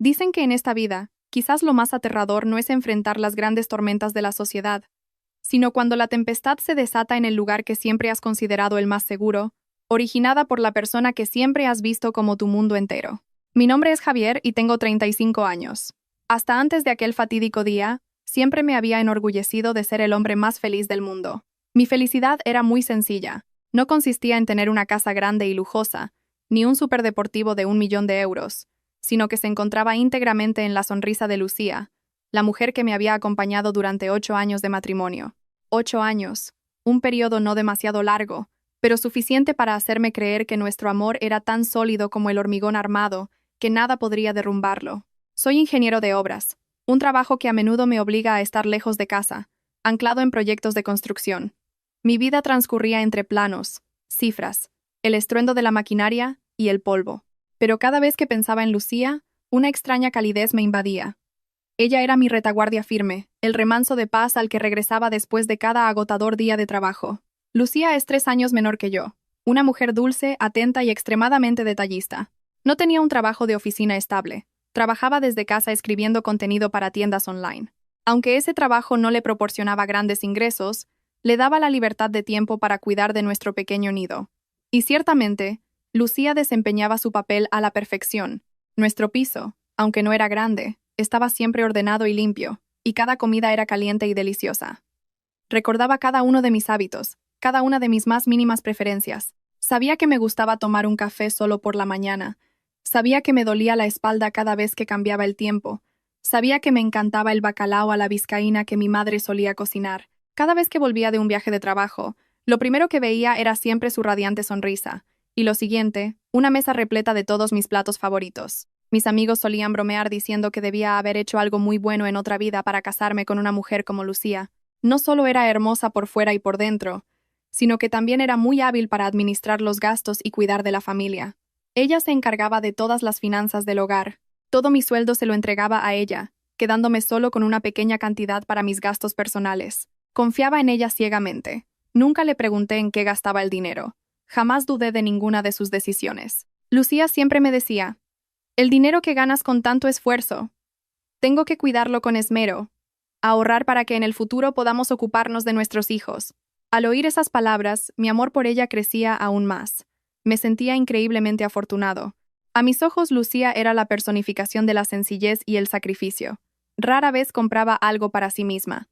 Dicen que en esta vida, quizás lo más aterrador no es enfrentar las grandes tormentas de la sociedad, sino cuando la tempestad se desata en el lugar que siempre has considerado el más seguro, originada por la persona que siempre has visto como tu mundo entero. Mi nombre es Javier y tengo 35 años. Hasta antes de aquel fatídico día, siempre me había enorgullecido de ser el hombre más feliz del mundo. Mi felicidad era muy sencilla. No consistía en tener una casa grande y lujosa, ni un superdeportivo de 1 millón de euros, sino que se encontraba íntegramente en la sonrisa de Lucía, la mujer que me había acompañado durante 8 años de matrimonio. 8 años, un periodo no demasiado largo, pero suficiente para hacerme creer que nuestro amor era tan sólido como el hormigón armado, que nada podría derrumbarlo. Soy ingeniero de obras, un trabajo que a menudo me obliga a estar lejos de casa, anclado en proyectos de construcción. Mi vida transcurría entre planos, cifras, el estruendo de la maquinaria y el polvo. Pero cada vez que pensaba en Lucía, una extraña calidez me invadía. Ella era mi retaguardia firme, el remanso de paz al que regresaba después de cada agotador día de trabajo. Lucía es 3 años menor que yo, una mujer dulce, atenta y extremadamente detallista. No tenía un trabajo de oficina estable. Trabajaba desde casa escribiendo contenido para tiendas online. Aunque ese trabajo no le proporcionaba grandes ingresos, le daba la libertad de tiempo para cuidar de nuestro pequeño nido. Y ciertamente, Lucía desempeñaba su papel a la perfección. Nuestro piso, aunque no era grande, estaba siempre ordenado y limpio, y cada comida era caliente y deliciosa. Recordaba cada uno de mis hábitos, cada una de mis más mínimas preferencias. Sabía que me gustaba tomar un café solo por la mañana. Sabía que me dolía la espalda cada vez que cambiaba el tiempo. Sabía que me encantaba el bacalao a la vizcaína que mi madre solía cocinar. Cada vez que volvía de un viaje de trabajo, lo primero que veía era siempre su radiante sonrisa. Y lo siguiente, una mesa repleta de todos mis platos favoritos. Mis amigos solían bromear diciendo que debía haber hecho algo muy bueno en otra vida para casarme con una mujer como Lucía. No solo era hermosa por fuera y por dentro, sino que también era muy hábil para administrar los gastos y cuidar de la familia. Ella se encargaba de todas las finanzas del hogar. Todo mi sueldo se lo entregaba a ella, quedándome solo con una pequeña cantidad para mis gastos personales. Confiaba en ella ciegamente. Nunca le pregunté en qué gastaba el dinero. Jamás dudé de ninguna de sus decisiones. Lucía siempre me decía: el dinero que ganas con tanto esfuerzo, tengo que cuidarlo con esmero, ahorrar para que en el futuro podamos ocuparnos de nuestros hijos. Al oír esas palabras, mi amor por ella crecía aún más. Me sentía increíblemente afortunado. A mis ojos, Lucía era la personificación de la sencillez y el sacrificio. Rara vez compraba algo para sí misma.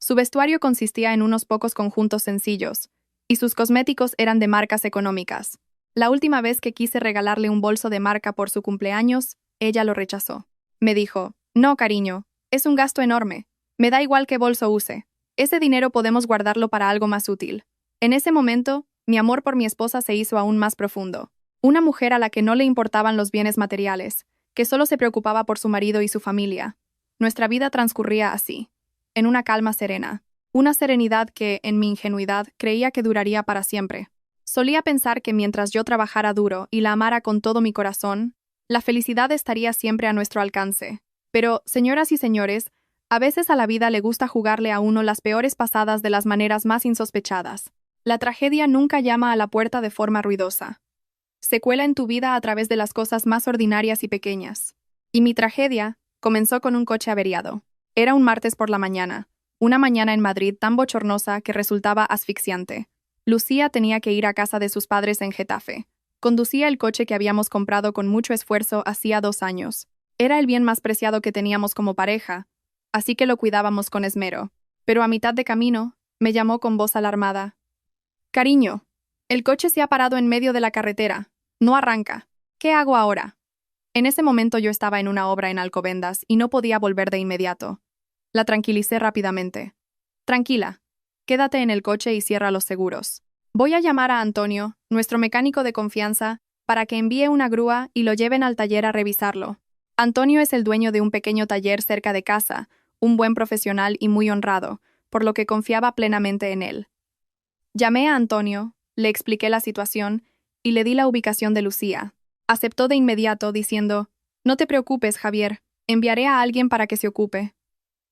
Su vestuario consistía en unos pocos conjuntos sencillos, y sus cosméticos eran de marcas económicas. La última vez que quise regalarle un bolso de marca por su cumpleaños, ella lo rechazó. Me dijo: no, cariño, es un gasto enorme. Me da igual qué bolso use. Ese dinero podemos guardarlo para algo más útil. En ese momento, mi amor por mi esposa se hizo aún más profundo. Una mujer a la que no le importaban los bienes materiales, que solo se preocupaba por su marido y su familia. Nuestra vida transcurría así, en una calma serena. Una serenidad que, en mi ingenuidad, creía que duraría para siempre. Solía pensar que mientras yo trabajara duro y la amara con todo mi corazón, la felicidad estaría siempre a nuestro alcance. Pero, señoras y señores, a veces a la vida le gusta jugarle a uno las peores pasadas de las maneras más insospechadas. La tragedia nunca llama a la puerta de forma ruidosa. Se cuela en tu vida a través de las cosas más ordinarias y pequeñas. Y mi tragedia comenzó con un coche averiado. Era un martes por la mañana, una mañana en Madrid tan bochornosa que resultaba asfixiante. Lucía tenía que ir a casa de sus padres en Getafe. Conducía el coche que habíamos comprado con mucho esfuerzo hacía 2 años. Era el bien más preciado que teníamos como pareja, así que lo cuidábamos con esmero. Pero a mitad de camino, me llamó con voz alarmada: cariño, el coche se ha parado en medio de la carretera. No arranca. ¿Qué hago ahora? En ese momento yo estaba en una obra en Alcobendas y no podía volver de inmediato. La tranquilicé rápidamente. Tranquila, quédate en el coche y cierra los seguros. Voy a llamar a Antonio, nuestro mecánico de confianza, para que envíe una grúa y lo lleven al taller a revisarlo. Antonio es el dueño de un pequeño taller cerca de casa, un buen profesional y muy honrado, por lo que confiaba plenamente en él. Llamé a Antonio, le expliqué la situación y le di la ubicación de Lucía. Aceptó de inmediato, diciendo: no te preocupes, Javier, enviaré a alguien para que se ocupe.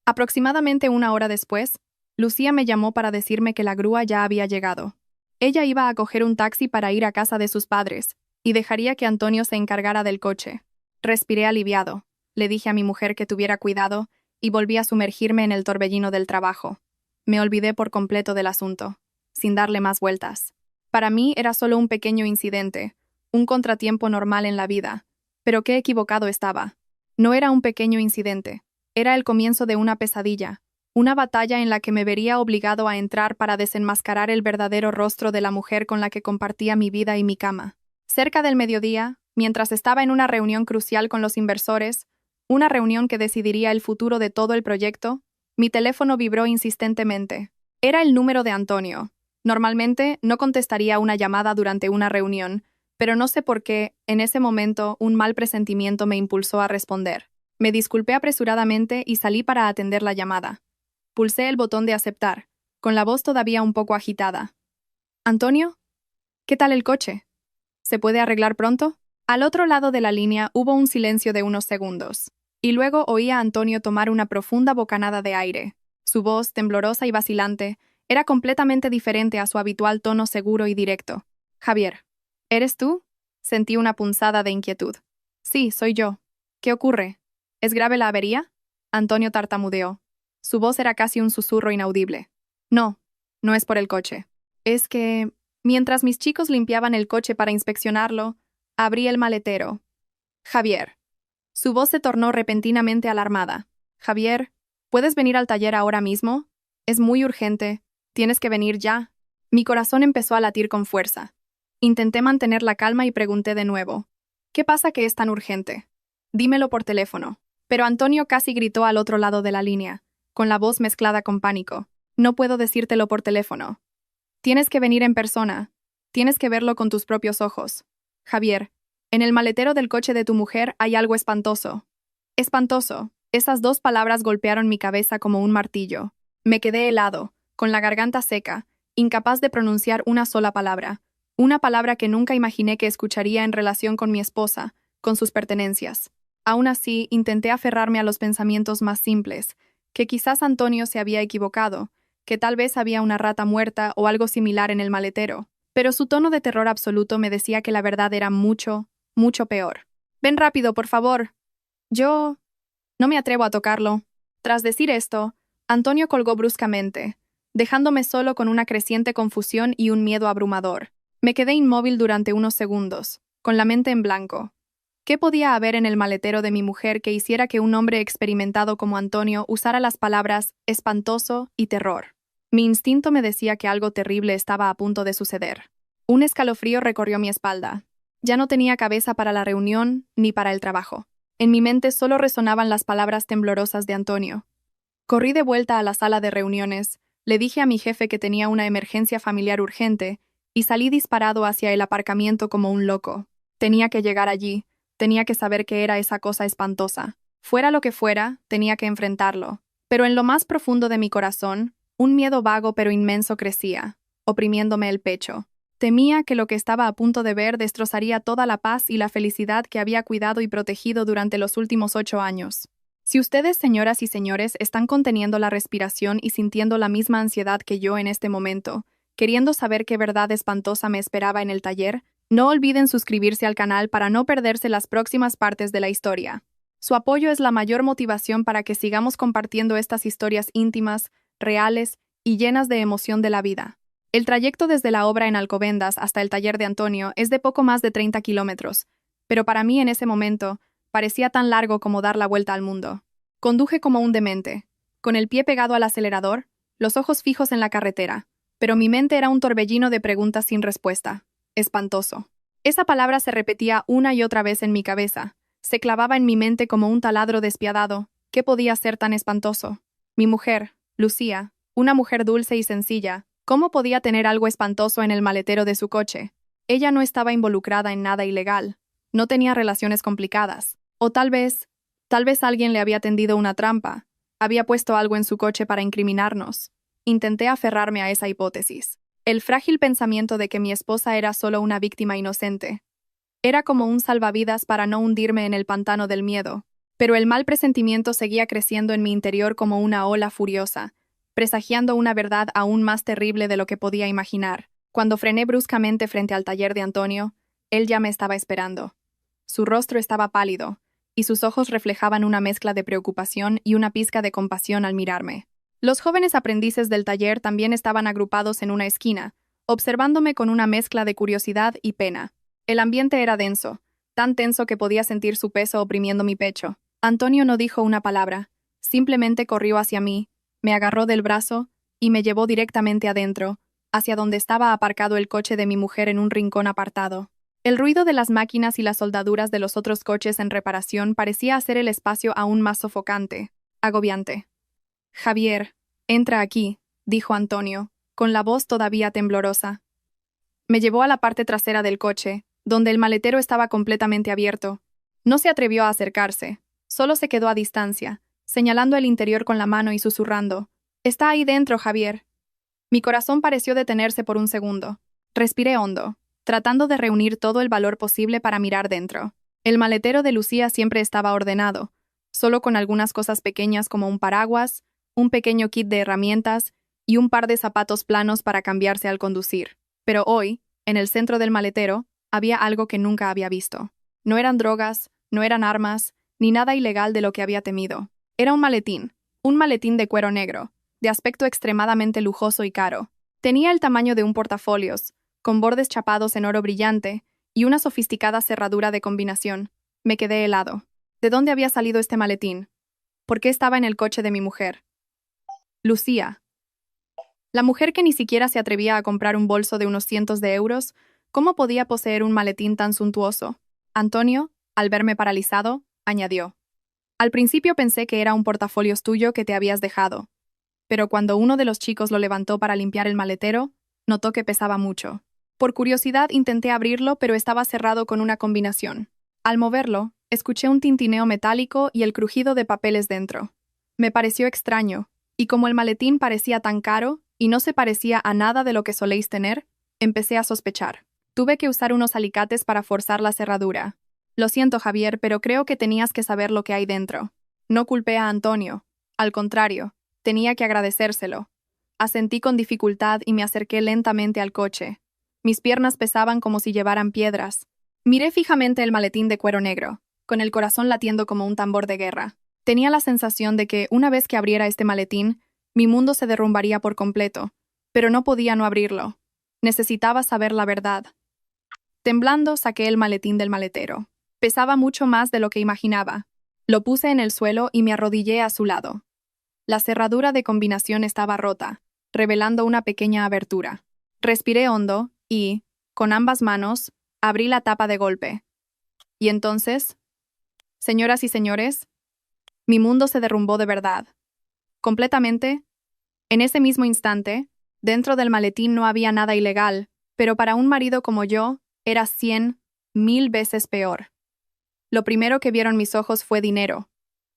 Aproximadamente 1 hora después, Lucía me llamó para decirme que la grúa ya había llegado. Ella iba a coger un taxi para ir a casa de sus padres, y dejaría que Antonio se encargara del coche. Respiré aliviado. le dije a mi mujer que tuviera cuidado y volví a sumergirme en el torbellino del trabajo. Me olvidé por completo del asunto, sin darle más vueltas. Para mí era solo un pequeño incidente, un contratiempo normal en la vida. Pero qué equivocado estaba. No era un pequeño incidente. Era el comienzo de una pesadilla, una batalla en la que me vería obligado a entrar para desenmascarar el verdadero rostro de la mujer con la que compartía mi vida y mi cama. Cerca del mediodía, mientras estaba en una reunión crucial con los inversores, una reunión que decidiría el futuro de todo el proyecto, mi teléfono vibró insistentemente. Era el número de Antonio. Normalmente no contestaría una llamada durante una reunión, pero no sé por qué, en ese momento, un mal presentimiento me impulsó a responder. Me disculpé apresuradamente y salí para atender la llamada. Pulsé el botón de aceptar, con la voz todavía un poco agitada. ¿Antonio? ¿Qué tal el coche? ¿Se puede arreglar pronto? Al otro lado de la línea hubo un silencio de unos segundos, y luego oí a Antonio tomar una profunda bocanada de aire. Su voz, temblorosa y vacilante, era completamente diferente a su habitual tono seguro y directo. Javier. ¿Eres tú? Sentí una punzada de inquietud. Sí, soy yo. ¿Qué ocurre? ¿Es grave la avería? Antonio tartamudeó. Su voz era casi un susurro inaudible. No, no es por el coche. Es que, mientras mis chicos limpiaban el coche para inspeccionarlo, abrí el maletero. Javier. Su voz se tornó repentinamente alarmada. Javier, ¿puedes venir al taller ahora mismo? Es muy urgente. Tienes que venir ya. Mi corazón empezó a latir con fuerza. Intenté mantener la calma y pregunté de nuevo. ¿Qué pasa que es tan urgente? Dímelo por teléfono. Pero Antonio casi gritó al otro lado de la línea, con la voz mezclada con pánico. No puedo decírtelo por teléfono. Tienes que venir en persona. Tienes que verlo con tus propios ojos. Javier, en el maletero del coche de tu mujer hay algo espantoso. Espantoso. Esas dos palabras golpearon mi cabeza como un martillo. Me quedé helado, con la garganta seca, incapaz de pronunciar una sola palabra. Una palabra que nunca imaginé que escucharía en relación con mi esposa, con sus pertenencias. Aún así, intenté aferrarme a los pensamientos más simples, que quizás Antonio se había equivocado, que tal vez había una rata muerta o algo similar en el maletero. Pero su tono de terror absoluto me decía que la verdad era mucho, mucho peor. Ven rápido, por favor. Yo... no me atrevo a tocarlo. Tras decir esto, Antonio colgó bruscamente, dejándome solo con una creciente confusión y un miedo abrumador. Me quedé inmóvil durante unos segundos, con la mente en blanco. ¿Qué podía haber en el maletero de mi mujer que hiciera que un hombre experimentado como Antonio usara las palabras espantoso y terror? Mi instinto me decía que algo terrible estaba a punto de suceder. Un escalofrío recorrió mi espalda. Ya no tenía cabeza para la reunión ni para el trabajo. En mi mente solo resonaban las palabras temblorosas de Antonio. Corrí de vuelta a la sala de reuniones, le dije a mi jefe que tenía una emergencia familiar urgente y salí disparado hacia el aparcamiento como un loco. Tenía que llegar allí, tenía que saber qué era esa cosa espantosa. Fuera lo que fuera, tenía que enfrentarlo. Pero en lo más profundo de mi corazón, un miedo vago pero inmenso crecía, oprimiéndome el pecho. Temía que lo que estaba a punto de ver destrozaría toda la paz y la felicidad que había cuidado y protegido durante los últimos 8 años. Si ustedes, señoras y señores, están conteniendo la respiración y sintiendo la misma ansiedad que yo en este momento, queriendo saber qué verdad espantosa me esperaba en el taller, no olviden suscribirse al canal para no perderse las próximas partes de la historia. Su apoyo es la mayor motivación para que sigamos compartiendo estas historias íntimas, reales y llenas de emoción de la vida. El trayecto desde la obra en Alcobendas hasta el taller de Antonio es de poco más de 30 kilómetros, pero para mí en ese momento parecía tan largo como dar la vuelta al mundo. Conduje como un demente, con el pie pegado al acelerador, los ojos fijos en la carretera, pero mi mente era un torbellino de preguntas sin respuesta. Espantoso. Esa palabra se repetía una y otra vez en mi cabeza, se clavaba en mi mente como un taladro despiadado. ¿Qué podía ser tan espantoso? Mi mujer, Lucía, una mujer dulce y sencilla, ¿cómo podía tener algo espantoso en el maletero de su coche? Ella no estaba involucrada en nada ilegal, no tenía relaciones complicadas, o tal vez alguien le había tendido una trampa, había puesto algo en su coche para incriminarnos. Intenté aferrarme a esa hipótesis. El frágil pensamiento de que mi esposa era solo una víctima inocente. Era como un salvavidas para no hundirme en el pantano del miedo, pero el mal presentimiento seguía creciendo en mi interior como una ola furiosa, presagiando una verdad aún más terrible de lo que podía imaginar. Cuando frené bruscamente frente al taller de Antonio, él ya me estaba esperando. Su rostro estaba pálido, y sus ojos reflejaban una mezcla de preocupación y una pizca de compasión al mirarme. Los jóvenes aprendices del taller también estaban agrupados en una esquina, observándome con una mezcla de curiosidad y pena. El ambiente era denso, tan tenso que podía sentir su peso oprimiendo mi pecho. Antonio no dijo una palabra, simplemente corrió hacia mí, me agarró del brazo y me llevó directamente adentro, hacia donde estaba aparcado el coche de mi mujer en un rincón apartado. El ruido de las máquinas y las soldaduras de los otros coches en reparación parecía hacer el espacio aún más sofocante, agobiante. «Javier, entra aquí», dijo Antonio, con la voz todavía temblorosa. Me llevó a la parte trasera del coche, donde el maletero estaba completamente abierto. No se atrevió a acercarse, solo se quedó a distancia, señalando el interior con la mano y susurrando: «Está ahí dentro, Javier». Mi corazón pareció detenerse por un segundo. Respiré hondo, tratando de reunir todo el valor posible para mirar dentro. El maletero de Lucía siempre estaba ordenado, solo con algunas cosas pequeñas como un paraguas, un pequeño kit de herramientas y un par de zapatos planos para cambiarse al conducir. Pero hoy, en el centro del maletero, había algo que nunca había visto. No eran drogas, no eran armas, ni nada ilegal de lo que había temido. Era un maletín de cuero negro, de aspecto extremadamente lujoso y caro. Tenía el tamaño de un portafolios, con bordes chapados en oro brillante y una sofisticada cerradura de combinación. Me quedé helado. ¿De dónde había salido este maletín? ¿Por qué estaba en el coche de mi mujer? Lucía. La mujer que ni siquiera se atrevía a comprar un bolso de unos cientos de euros, ¿cómo podía poseer un maletín tan suntuoso? Antonio, al verme paralizado, añadió: «Al principio pensé que era un portafolios tuyo que te habías dejado, pero cuando uno de los chicos lo levantó para limpiar el maletero, notó que pesaba mucho. Por curiosidad intenté abrirlo, pero estaba cerrado con una combinación. Al moverlo, escuché un tintineo metálico y el crujido de papeles dentro. Me pareció extraño, y como el maletín parecía tan caro y no se parecía a nada de lo que soléis tener, empecé a sospechar. Tuve que usar unos alicates para forzar la cerradura. Lo siento, Javier, pero creo que tenías que saber lo que hay dentro». No culpé a Antonio. Al contrario, tenía que agradecérselo. Asentí con dificultad y me acerqué lentamente al coche. Mis piernas pesaban como si llevaran piedras. Miré fijamente el maletín de cuero negro, con el corazón latiendo como un tambor de guerra. Tenía la sensación de que, una vez que abriera este maletín, mi mundo se derrumbaría por completo, pero no podía no abrirlo. Necesitaba saber la verdad. Temblando, saqué el maletín del maletero. Pesaba mucho más de lo que imaginaba. Lo puse en el suelo y me arrodillé a su lado. La cerradura de combinación estaba rota, revelando una pequeña abertura. Respiré hondo y, con ambas manos, abrí la tapa de golpe. Y entonces, señoras y señores, mi mundo se derrumbó de verdad. Completamente. En ese mismo instante, dentro del maletín no había nada ilegal, pero para un marido como yo, era 100.000 veces peor. Lo primero que vieron mis ojos fue dinero.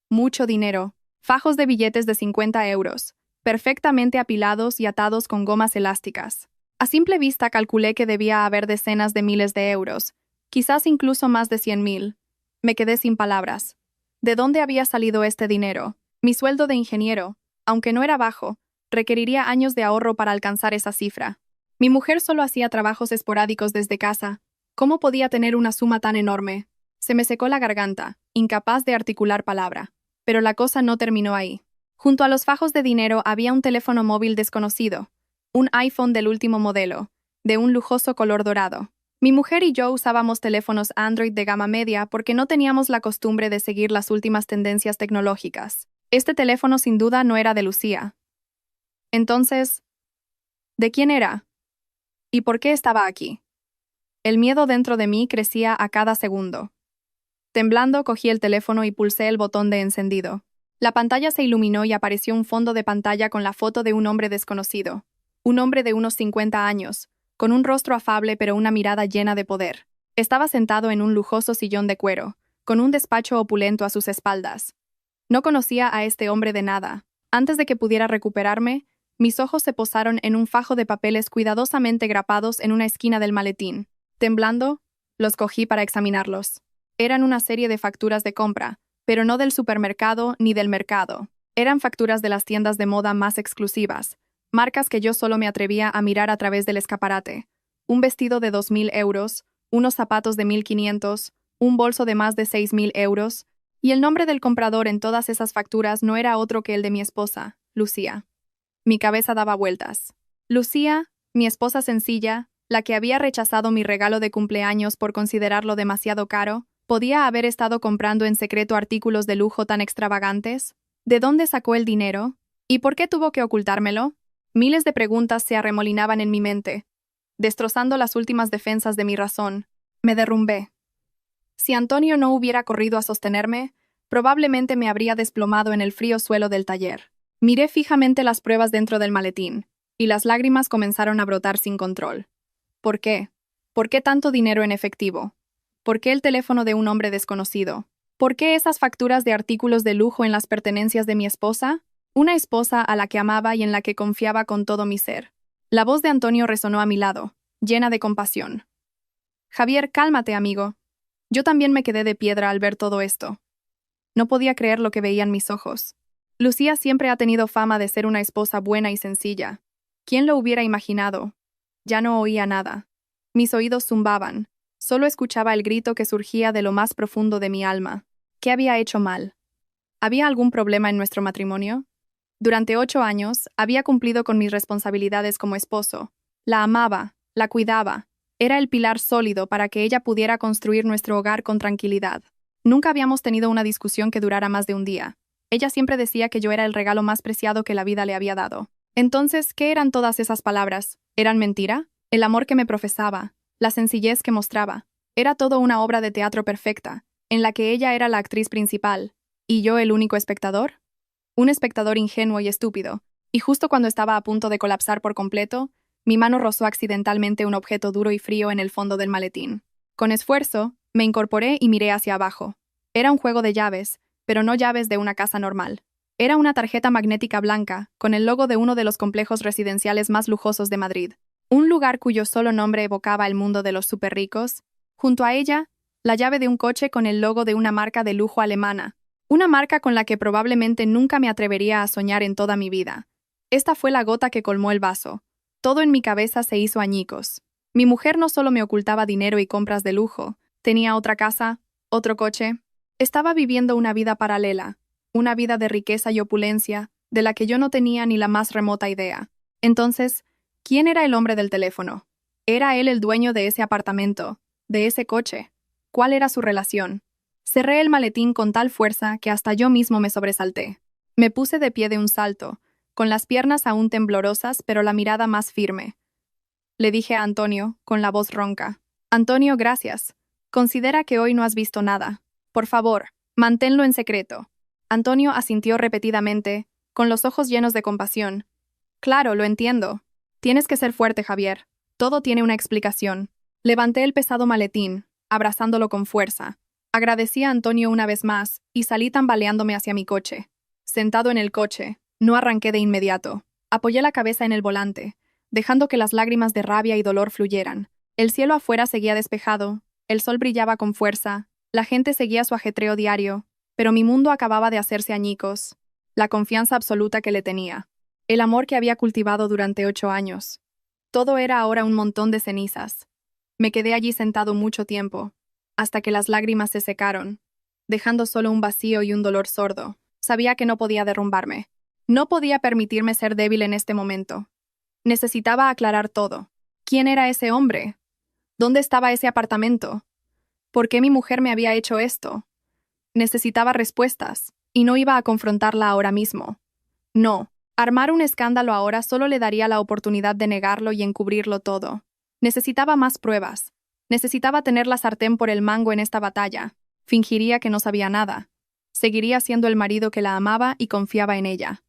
Mucho dinero. Fajos de billetes de 50 euros, perfectamente apilados y atados con gomas elásticas. A simple vista calculé que debía haber decenas de miles de euros, quizás incluso más de 100.000. Me quedé sin palabras. ¿De dónde había salido este dinero? Mi sueldo de ingeniero, aunque no era bajo, requeriría años de ahorro para alcanzar esa cifra. Mi mujer solo hacía trabajos esporádicos desde casa. ¿Cómo podía tener una suma tan enorme? Se me secó la garganta, incapaz de articular palabra. Pero la cosa no terminó ahí. Junto a los fajos de dinero había un teléfono móvil desconocido, un iPhone del último modelo, de un lujoso color dorado. Mi mujer y yo usábamos teléfonos Android de gama media porque no teníamos la costumbre de seguir las últimas tendencias tecnológicas. Este teléfono sin duda no era de Lucía. Entonces, ¿de quién era? ¿Y por qué estaba aquí? El miedo dentro de mí crecía a cada segundo. Temblando, cogí el teléfono y pulsé el botón de encendido. La pantalla se iluminó y apareció un fondo de pantalla con la foto de un hombre desconocido. Un hombre de unos 50 años, con un rostro afable pero una mirada llena de poder. Estaba sentado en un lujoso sillón de cuero, con un despacho opulento a sus espaldas. No conocía a este hombre de nada. Antes de que pudiera recuperarme, mis ojos se posaron en un fajo de papeles cuidadosamente grapados en una esquina del maletín. Temblando, los cogí para examinarlos. Eran una serie de facturas de compra, pero no del supermercado ni del mercado. Eran facturas de las tiendas de moda más exclusivas, marcas que yo solo me atrevía a mirar a través del escaparate. Un vestido de 2.000 euros, unos zapatos de 1.500, un bolso de más de 6.000 euros, Y el nombre del comprador en todas esas facturas no era otro que el de mi esposa, Lucía. Mi cabeza daba vueltas. Lucía, mi esposa sencilla, la que había rechazado mi regalo de cumpleaños por considerarlo demasiado caro, ¿podía haber estado comprando en secreto artículos de lujo tan extravagantes? ¿De dónde sacó el dinero? ¿Y por qué tuvo que ocultármelo? Miles de preguntas se arremolinaban en mi mente, destrozando las últimas defensas de mi razón. Me derrumbé. Si Antonio no hubiera corrido a sostenerme, probablemente me habría desplomado en el frío suelo del taller. Miré fijamente las pruebas dentro del maletín, y las lágrimas comenzaron a brotar sin control. ¿Por qué? ¿Por qué tanto dinero en efectivo? ¿Por qué el teléfono de un hombre desconocido? ¿Por qué esas facturas de artículos de lujo en las pertenencias de mi esposa? Una esposa a la que amaba y en la que confiaba con todo mi ser. La voz de Antonio resonó a mi lado, llena de compasión. Javier, cálmate, amigo. Yo también me quedé de piedra al ver todo esto. No podía creer lo que veían mis ojos. Lucía siempre ha tenido fama de ser una esposa buena y sencilla. ¿Quién lo hubiera imaginado? Ya no oía nada. Mis oídos zumbaban. Solo escuchaba el grito que surgía de lo más profundo de mi alma. ¿Qué había hecho mal? ¿Había algún problema en nuestro matrimonio? Durante 8 años, había cumplido con mis responsabilidades como esposo. La amaba, la cuidaba. Era el pilar sólido para que ella pudiera construir nuestro hogar con tranquilidad. Nunca habíamos tenido una discusión que durara más de un día. Ella siempre decía que yo era el regalo más preciado que la vida le había dado. Entonces, ¿qué eran todas esas palabras? ¿Eran mentira? El amor que me profesaba, la sencillez que mostraba. Era todo una obra de teatro perfecta, en la que ella era la actriz principal, y yo el único espectador. Un espectador ingenuo y estúpido, y justo cuando estaba a punto de colapsar por completo, mi mano rozó accidentalmente un objeto duro y frío en el fondo del maletín. Con esfuerzo, me incorporé y miré hacia abajo. Era un juego de llaves, pero no llaves de una casa normal. Era una tarjeta magnética blanca, con el logo de uno de los complejos residenciales más lujosos de Madrid. Un lugar cuyo solo nombre evocaba el mundo de los superricos. Junto a ella, la llave de un coche con el logo de una marca de lujo alemana. Una marca con la que probablemente nunca me atrevería a soñar en toda mi vida. Esta fue la gota que colmó el vaso. Todo en mi cabeza se hizo añicos. Mi mujer no solo me ocultaba dinero y compras de lujo, tenía otra casa, otro coche. Estaba viviendo una vida paralela, una vida de riqueza y opulencia, de la que yo no tenía ni la más remota idea. Entonces, ¿quién era el hombre del teléfono? ¿Era él el dueño de ese apartamento, de ese coche? ¿Cuál era su relación? Cerré el maletín con tal fuerza que hasta yo mismo me sobresalté. Me puse de pie de un salto, con las piernas aún temblorosas pero la mirada más firme. Le dije a Antonio, con la voz ronca. Antonio, gracias. Considera que hoy no has visto nada. Por favor, manténlo en secreto. Antonio asintió repetidamente, con los ojos llenos de compasión. Claro, lo entiendo. Tienes que ser fuerte, Javier. Todo tiene una explicación. Levanté el pesado maletín, abrazándolo con fuerza. Agradecí a Antonio una vez más y salí tambaleándome hacia mi coche. Sentado en el coche, no arranqué de inmediato. Apoyé la cabeza en el volante, dejando que las lágrimas de rabia y dolor fluyeran. El cielo afuera seguía despejado, el sol brillaba con fuerza, la gente seguía su ajetreo diario, pero mi mundo acababa de hacerse añicos. La confianza absoluta que le tenía. El amor que había cultivado durante 8 años. Todo era ahora un montón de cenizas. Me quedé allí sentado mucho tiempo, hasta que las lágrimas se secaron, dejando solo un vacío y un dolor sordo. Sabía que no podía derrumbarme. No podía permitirme ser débil en este momento. Necesitaba aclarar todo. ¿Quién era ese hombre? ¿Dónde estaba ese apartamento? ¿Por qué mi mujer me había hecho esto? Necesitaba respuestas, y no iba a confrontarla ahora mismo. No, armar un escándalo ahora solo le daría la oportunidad de negarlo y encubrirlo todo. Necesitaba más pruebas. Necesitaba tener la sartén por el mango en esta batalla. Fingiría que no sabía nada. Seguiría siendo el marido que la amaba y confiaba en ella.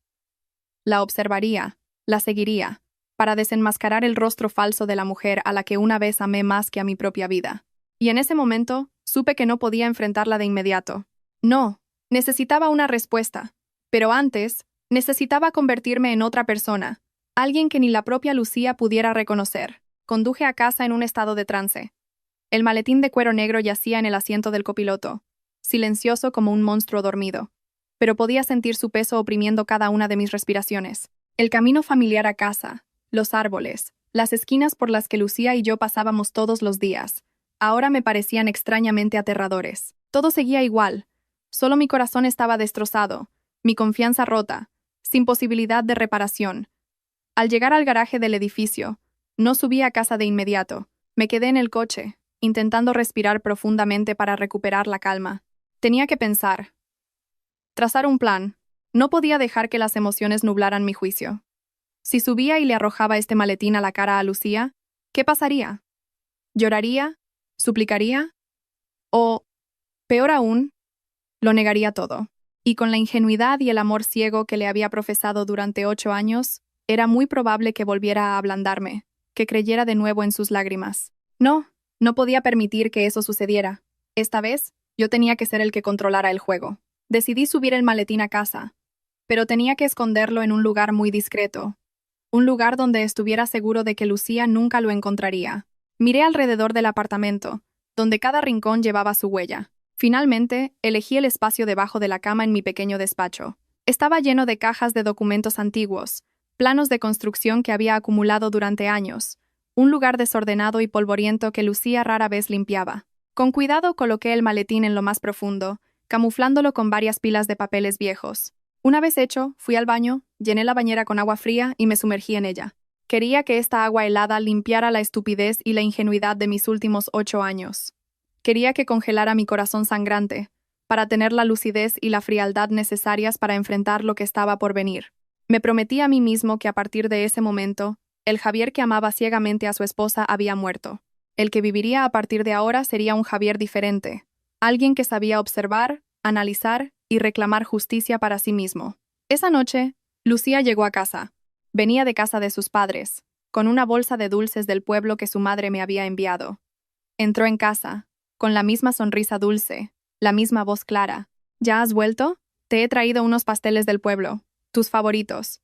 La observaría, la seguiría, para desenmascarar el rostro falso de la mujer a la que una vez amé más que a mi propia vida. Y en ese momento, supe que no podía enfrentarla de inmediato. No, necesitaba una respuesta. Pero antes, necesitaba convertirme en otra persona, alguien que ni la propia Lucía pudiera reconocer. Conduje a casa en un estado de trance. El maletín de cuero negro yacía en el asiento del copiloto, silencioso como un monstruo dormido. Pero podía sentir su peso oprimiendo cada una de mis respiraciones. El camino familiar a casa, los árboles, las esquinas por las que Lucía y yo pasábamos todos los días, ahora me parecían extrañamente aterradores. Todo seguía igual, Solo mi corazón estaba destrozado, mi confianza rota, sin posibilidad de reparación. Al llegar al garaje del edificio, no subí a casa de inmediato. Me quedé en el coche, intentando respirar profundamente para recuperar la calma. Tenía que pensar. Trazar un plan. No podía dejar que las emociones nublaran mi juicio. Si subía y le arrojaba este maletín a la cara a Lucía, ¿qué pasaría? ¿Lloraría? ¿Suplicaría? O, peor aún, lo negaría todo. Y con la ingenuidad y el amor ciego que le había profesado durante 8 años, era muy probable que volviera a ablandarme, que creyera de nuevo en sus lágrimas. No, no podía permitir que eso sucediera. Esta vez, yo tenía que ser el que controlara el juego. Decidí subir el maletín a casa, pero tenía que esconderlo en un lugar muy discreto, un lugar donde estuviera seguro de que Lucía nunca lo encontraría. Miré alrededor del apartamento, donde cada rincón llevaba su huella. Finalmente, elegí el espacio debajo de la cama en mi pequeño despacho. Estaba lleno de cajas de documentos antiguos, planos de construcción que había acumulado durante años, un lugar desordenado y polvoriento que Lucía rara vez limpiaba. Con cuidado coloqué el maletín en lo más profundo, camuflándolo con varias pilas de papeles viejos. Una vez hecho, fui al baño, llené la bañera con agua fría y me sumergí en ella. Quería que esta agua helada limpiara la estupidez y la ingenuidad de mis últimos 8 años. Quería que congelara mi corazón sangrante, para tener la lucidez y la frialdad necesarias para enfrentar lo que estaba por venir. Me prometí a mí mismo que a partir de ese momento, el Javier que amaba ciegamente a su esposa había muerto. El que viviría a partir de ahora sería un Javier diferente, alguien que sabía observar, analizar y reclamar justicia para sí mismo. Esa noche, Lucía llegó a casa. Venía de casa de sus padres, con una bolsa de dulces del pueblo que su madre me había enviado. Entró en casa, con la misma sonrisa dulce, la misma voz clara. ¿Ya has vuelto? Te he traído unos pasteles del pueblo, tus favoritos.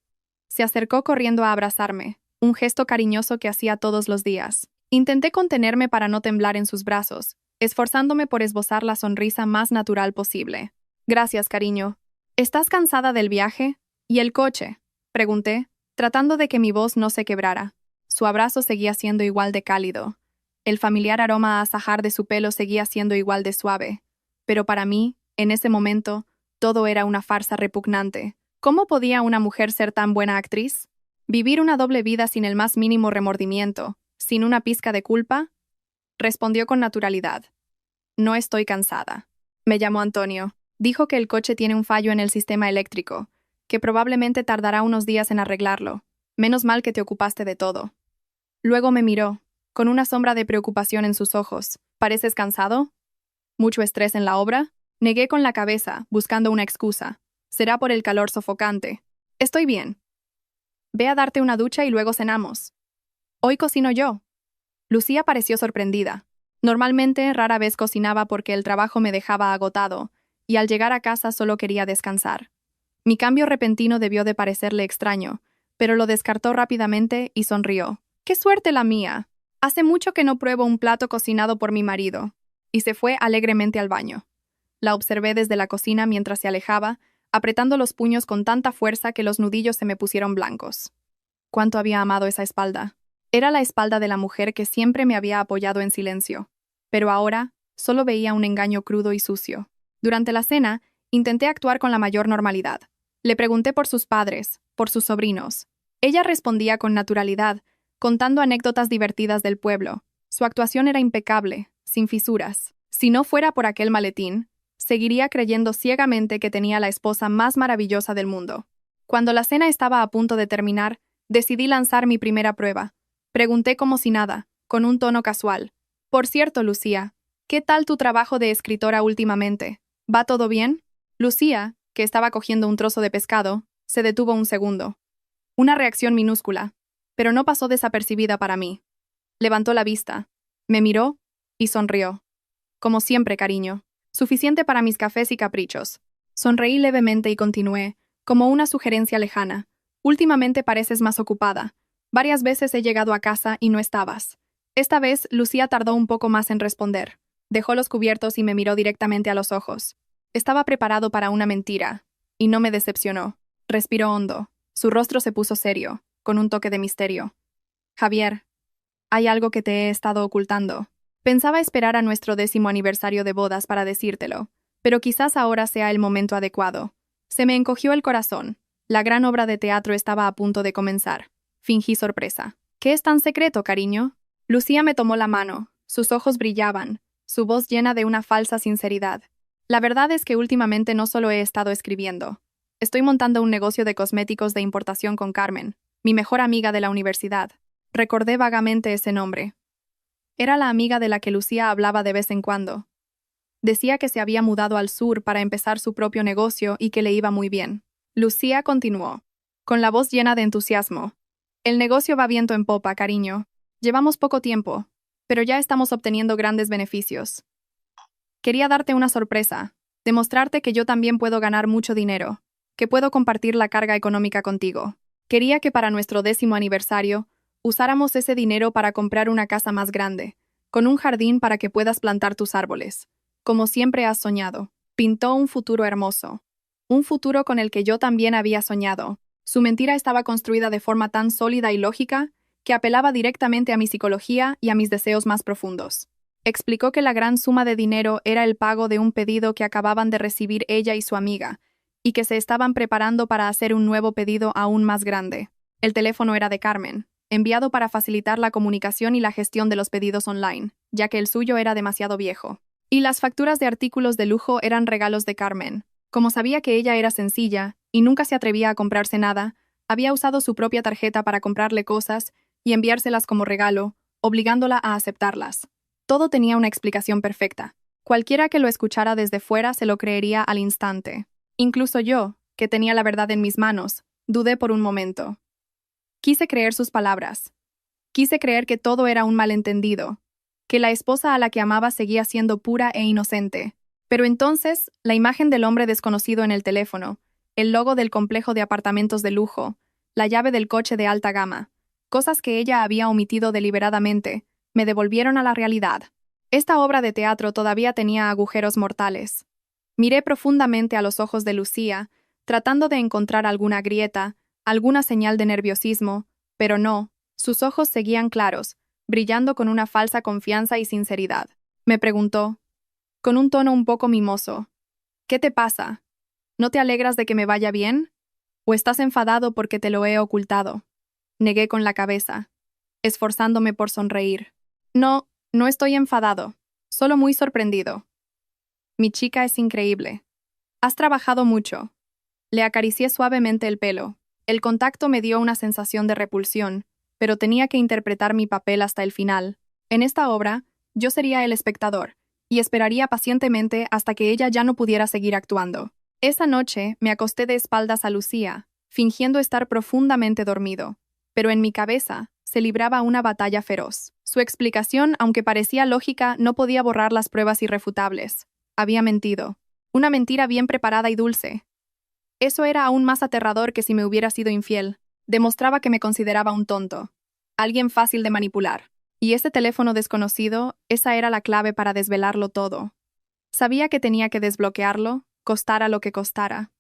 Se acercó corriendo a abrazarme, un gesto cariñoso que hacía todos los días. Intenté contenerme para no temblar en sus brazos, esforzándome por esbozar la sonrisa más natural posible. Gracias, cariño. ¿Estás cansada del viaje? ¿Y el coche? Pregunté, tratando de que mi voz no se quebrara. Su abrazo seguía siendo igual de cálido. El familiar aroma a azahar de su pelo seguía siendo igual de suave. Pero para mí, en ese momento, todo era una farsa repugnante. ¿Cómo podía una mujer ser tan buena actriz? ¿Vivir una doble vida sin el más mínimo remordimiento, sin una pizca de culpa? Respondió con naturalidad. No estoy cansada. Me llamó Antonio. Dijo que el coche tiene un fallo en el sistema eléctrico, que probablemente tardará unos días en arreglarlo. Menos mal que te ocupaste de todo. Luego me miró, con una sombra de preocupación en sus ojos. ¿Pareces cansado? ¿Mucho estrés en la obra? Negué con la cabeza, buscando una excusa. Será por el calor sofocante. Estoy bien. Ve a darte una ducha y luego cenamos. Hoy cocino yo. Lucía pareció sorprendida. Normalmente rara vez cocinaba porque el trabajo me dejaba agotado, y al llegar a casa solo quería descansar. Mi cambio repentino debió de parecerle extraño, pero lo descartó rápidamente y sonrió. ¡Qué suerte la mía! Hace mucho que no pruebo un plato cocinado por mi marido. Y se fue alegremente al baño. La observé desde la cocina mientras se alejaba, apretando los puños con tanta fuerza que los nudillos se me pusieron blancos. Cuánto había amado esa espalda. Era la espalda de la mujer que siempre me había apoyado en silencio. Pero ahora, solo veía un engaño crudo y sucio. Durante la cena, intenté actuar con la mayor normalidad. Le pregunté por sus padres, por sus sobrinos. Ella respondía con naturalidad, contando anécdotas divertidas del pueblo. Su actuación era impecable, sin fisuras. Si no fuera por aquel maletín, seguiría creyendo ciegamente que tenía la esposa más maravillosa del mundo. Cuando la cena estaba a punto de terminar, decidí lanzar mi primera prueba. Pregunté como si nada, con un tono casual. Por cierto, Lucía, ¿qué tal tu trabajo de escritora últimamente? ¿Va todo bien? Lucía, que estaba cogiendo un trozo de pescado, se detuvo un segundo. Una reacción minúscula, pero no pasó desapercibida para mí. Levantó la vista, me miró y sonrió. Como siempre, cariño. Suficiente para mis cafés y caprichos. Sonreí levemente y continué, como una sugerencia lejana. Últimamente pareces más ocupada. Varias veces he llegado a casa y no estabas. Esta vez, Lucía tardó un poco más en responder. Dejó los cubiertos y me miró directamente a los ojos. Estaba preparado para una mentira, y no me decepcionó. Respiró hondo. Su rostro se puso serio, con un toque de misterio. Javier, hay algo que te he estado ocultando. Pensaba esperar a nuestro 10º aniversario de bodas para decírtelo, pero quizás ahora sea el momento adecuado. Se me encogió el corazón. La gran obra de teatro estaba a punto de comenzar. Fingí sorpresa. ¿Qué es tan secreto, cariño? Lucía me tomó la mano. Sus ojos brillaban, su voz llena de una falsa sinceridad. La verdad es que últimamente no solo he estado escribiendo. Estoy montando un negocio de cosméticos de importación con Carmen, mi mejor amiga de la universidad. Recordé vagamente ese nombre. Era la amiga de la que Lucía hablaba de vez en cuando. Decía que se había mudado al sur para empezar su propio negocio y que le iba muy bien. Lucía continuó, con la voz llena de entusiasmo. El negocio va viento en popa, cariño. Llevamos poco tiempo, pero ya estamos obteniendo grandes beneficios. Quería darte una sorpresa, demostrarte que yo también puedo ganar mucho dinero, que puedo compartir la carga económica contigo. Quería que para nuestro 10º aniversario usáramos ese dinero para comprar una casa más grande, con un jardín para que puedas plantar tus árboles, como siempre has soñado. Pintó un futuro hermoso, un futuro con el que yo también había soñado. Su mentira estaba construida de forma tan sólida y lógica que apelaba directamente a mi psicología y a mis deseos más profundos. Explicó que la gran suma de dinero era el pago de un pedido que acababan de recibir ella y su amiga, y que se estaban preparando para hacer un nuevo pedido aún más grande. El teléfono era de Carmen, enviado para facilitar la comunicación y la gestión de los pedidos online, ya que el suyo era demasiado viejo. Y las facturas de artículos de lujo eran regalos de Carmen. Como sabía que ella era sencilla y nunca se atrevía a comprarse nada, había usado su propia tarjeta para comprarle cosas y enviárselas como regalo, obligándola a aceptarlas. Todo tenía una explicación perfecta. Cualquiera que lo escuchara desde fuera se lo creería al instante. Incluso yo, que tenía la verdad en mis manos, dudé por un momento. Quise creer sus palabras. Quise creer que todo era un malentendido, que la esposa a la que amaba seguía siendo pura e inocente. Pero entonces, la imagen del hombre desconocido en el teléfono, el logo del complejo de apartamentos de lujo, la llave del coche de alta gama, cosas que ella había omitido deliberadamente, me devolvieron a la realidad. Esta obra de teatro todavía tenía agujeros mortales. Miré profundamente a los ojos de Lucía, tratando de encontrar alguna grieta, alguna señal de nerviosismo, pero no, sus ojos seguían claros, brillando con una falsa confianza y sinceridad. Me preguntó, con un tono un poco mimoso, ¿qué te pasa? ¿No te alegras de que me vaya bien? ¿O estás enfadado porque te lo he ocultado? Negué con la cabeza, esforzándome por sonreír. No, no estoy enfadado, solo muy sorprendido. Mi chica es increíble. Has trabajado mucho. Le acaricié suavemente el pelo. El contacto me dio una sensación de repulsión, pero tenía que interpretar mi papel hasta el final. En esta obra, yo sería el espectador, y esperaría pacientemente hasta que ella ya no pudiera seguir actuando. Esa noche me acosté de espaldas a Lucía, fingiendo estar profundamente dormido, pero en mi cabeza se libraba una batalla feroz. Su explicación, aunque parecía lógica, no podía borrar las pruebas irrefutables. Había mentido. Una mentira bien preparada y dulce. Eso era aún más aterrador que si me hubiera sido infiel. Demostraba que me consideraba un tonto, alguien fácil de manipular. Y ese teléfono desconocido, esa era la clave para desvelarlo todo. Sabía que tenía que desbloquearlo, costara lo que costara.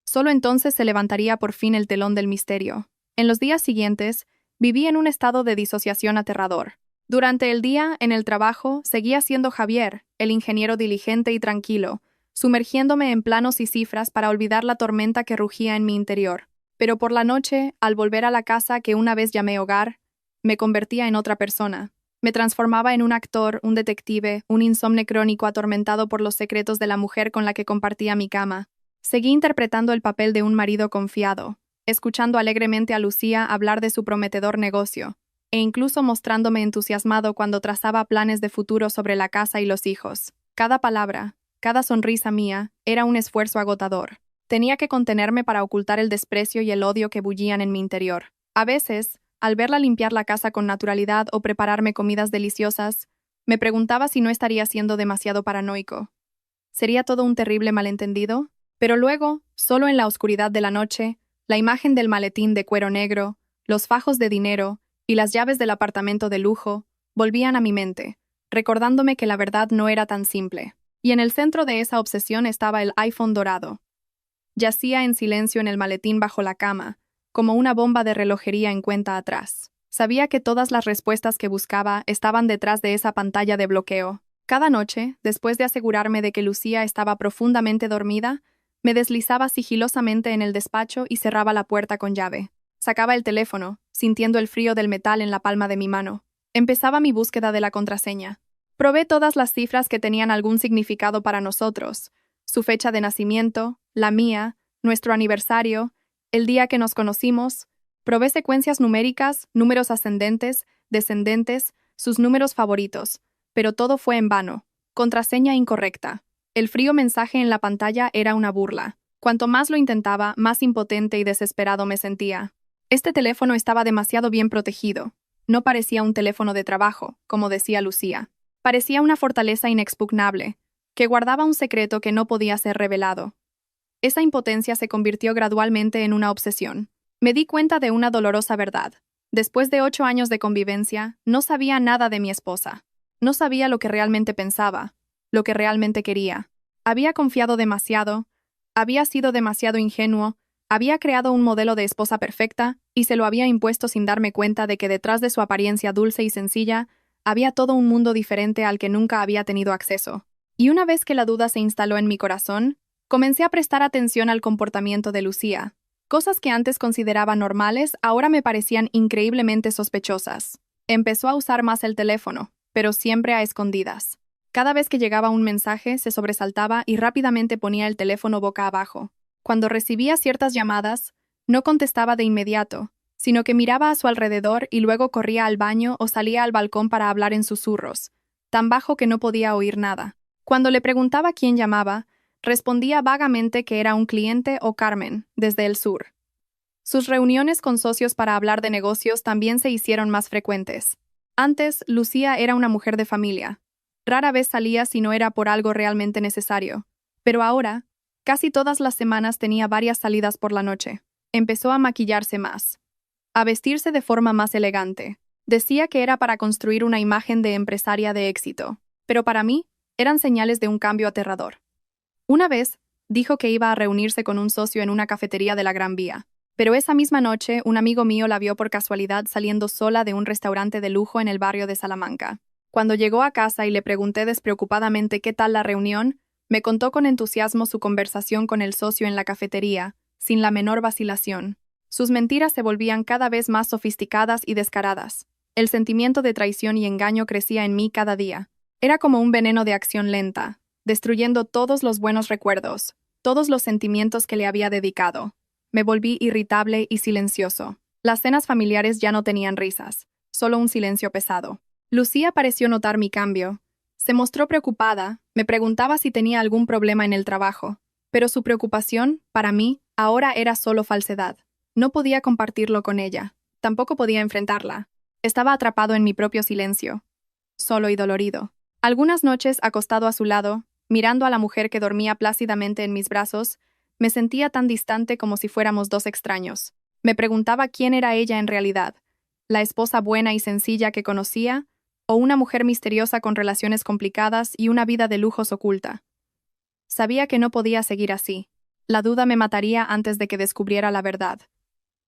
Solo entonces se levantaría por fin el telón del misterio. En los días siguientes, viví en un estado de disociación aterrador. Durante el día, en el trabajo, seguía siendo Javier, el ingeniero diligente y tranquilo, sumergiéndome en planos y cifras para olvidar la tormenta que rugía en mi interior. Pero por la noche, al volver a la casa que una vez llamé hogar, me convertía en otra persona. Me transformaba en un actor, un detective, un insomne crónico atormentado por los secretos de la mujer con la que compartía mi cama. Seguí interpretando el papel de un marido confiado, escuchando alegremente a Lucía hablar de su prometedor negocio, e incluso mostrándome entusiasmado cuando trazaba planes de futuro sobre la casa y los hijos. Cada palabra, cada sonrisa mía, era un esfuerzo agotador. Tenía que contenerme para ocultar el desprecio y el odio que bullían en mi interior. A veces, al verla limpiar la casa con naturalidad o prepararme comidas deliciosas, me preguntaba si no estaría siendo demasiado paranoico. ¿Sería todo un terrible malentendido? Pero luego, solo en la oscuridad de la noche, la imagen del maletín de cuero negro, los fajos de dinero y las llaves del apartamento de lujo volvían a mi mente, recordándome que la verdad no era tan simple. Y en el centro de esa obsesión estaba el iPhone dorado. Yacía en silencio en el maletín bajo la cama, como una bomba de relojería en cuenta atrás. Sabía que todas las respuestas que buscaba estaban detrás de esa pantalla de bloqueo. Cada noche, después de asegurarme de que Lucía estaba profundamente dormida, me deslizaba sigilosamente en el despacho y cerraba la puerta con llave. Sacaba el teléfono, sintiendo el frío del metal en la palma de mi mano. Empezaba mi búsqueda de la contraseña. Probé todas las cifras que tenían algún significado para nosotros: su fecha de nacimiento, la mía, nuestro aniversario, el día que nos conocimos. Probé secuencias numéricas, números ascendentes, descendentes, sus números favoritos, pero todo fue en vano. Contraseña incorrecta. El frío mensaje en la pantalla era una burla. Cuanto más lo intentaba, más impotente y desesperado me sentía. Este teléfono estaba demasiado bien protegido. No parecía un teléfono de trabajo, como decía Lucía. Parecía una fortaleza inexpugnable, que guardaba un secreto que no podía ser revelado. Esa impotencia se convirtió gradualmente en una obsesión. Me di cuenta de una dolorosa verdad. Después de 8 años de convivencia, no sabía nada de mi esposa. No sabía lo que realmente pensaba, lo que realmente quería. Había confiado demasiado, había sido demasiado ingenuo, había creado un modelo de esposa perfecta y se lo había impuesto sin darme cuenta de que detrás de su apariencia dulce y sencilla había todo un mundo diferente al que nunca había tenido acceso. Y una vez que la duda se instaló en mi corazón, comencé a prestar atención al comportamiento de Lucía. Cosas que antes consideraba normales ahora me parecían increíblemente sospechosas. Empezó a usar más el teléfono, pero siempre a escondidas. Cada vez que llegaba un mensaje, se sobresaltaba y rápidamente ponía el teléfono boca abajo. Cuando recibía ciertas llamadas, no contestaba de inmediato, sino que miraba a su alrededor y luego corría al baño o salía al balcón para hablar en susurros, tan bajo que no podía oír nada. Cuando le preguntaba quién llamaba, respondía vagamente que era un cliente o Carmen, desde el sur. Sus reuniones con socios para hablar de negocios también se hicieron más frecuentes. Antes, Lucía era una mujer de familia. Rara vez salía si no era por algo realmente necesario. Pero ahora, casi todas las semanas tenía varias salidas por la noche. Empezó a maquillarse más, a vestirse de forma más elegante. Decía que era para construir una imagen de empresaria de éxito, pero para mí eran señales de un cambio aterrador. Una vez, dijo que iba a reunirse con un socio en una cafetería de la Gran Vía, pero esa misma noche un amigo mío la vio por casualidad saliendo sola de un restaurante de lujo en el barrio de Salamanca. Cuando llegó a casa y le pregunté despreocupadamente qué tal la reunión, me contó con entusiasmo su conversación con el socio en la cafetería, sin la menor vacilación. Sus mentiras se volvían cada vez más sofisticadas y descaradas. El sentimiento de traición y engaño crecía en mí cada día. Era como un veneno de acción lenta, destruyendo todos los buenos recuerdos, todos los sentimientos que le había dedicado. Me volví irritable y silencioso. Las cenas familiares ya no tenían risas, solo un silencio pesado. Lucía pareció notar mi cambio. Se mostró preocupada, me preguntaba si tenía algún problema en el trabajo, pero su preocupación, para mí, ahora era solo falsedad. No podía compartirlo con ella, tampoco podía enfrentarla. Estaba atrapado en mi propio silencio, solo y dolorido. Algunas noches, acostado a su lado, mirando a la mujer que dormía plácidamente en mis brazos, me sentía tan distante como si fuéramos dos extraños. Me preguntaba quién era ella en realidad, la esposa buena y sencilla que conocía, o una mujer misteriosa con relaciones complicadas y una vida de lujos oculta. Sabía que no podía seguir así. La duda me mataría antes de que descubriera la verdad.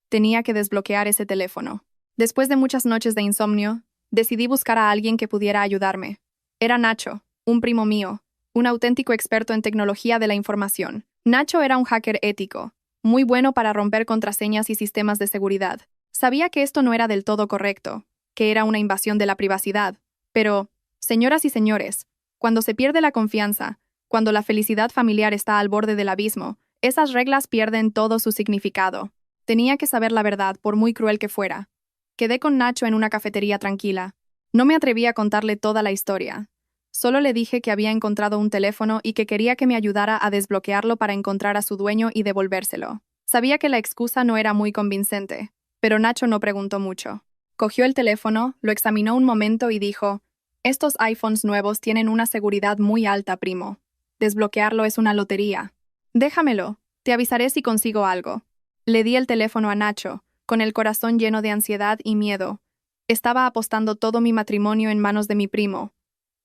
Tenía que desbloquear ese teléfono. Después de muchas noches de insomnio, decidí buscar a alguien que pudiera ayudarme. Era Nacho, un primo mío, un auténtico experto en tecnología de la información. Nacho era un hacker ético, muy bueno para romper contraseñas y sistemas de seguridad. Sabía que esto no era del todo correcto, que era una invasión de la privacidad. Pero, señoras y señores, cuando se pierde la confianza, cuando la felicidad familiar está al borde del abismo, esas reglas pierden todo su significado. Tenía que saber la verdad, por muy cruel que fuera. Quedé con Nacho en una cafetería tranquila. No me atreví a contarle toda la historia. Solo le dije que había encontrado un teléfono y que quería que me ayudara a desbloquearlo para encontrar a su dueño y devolvérselo. Sabía que la excusa no era muy convincente, pero Nacho no preguntó mucho. Cogió el teléfono, lo examinó un momento y dijo: «Estos iPhones nuevos tienen una seguridad muy alta, primo. Desbloquearlo es una lotería. Déjamelo, te avisaré si consigo algo». Le di el teléfono a Nacho, con el corazón lleno de ansiedad y miedo. Estaba apostando todo mi matrimonio en manos de mi primo.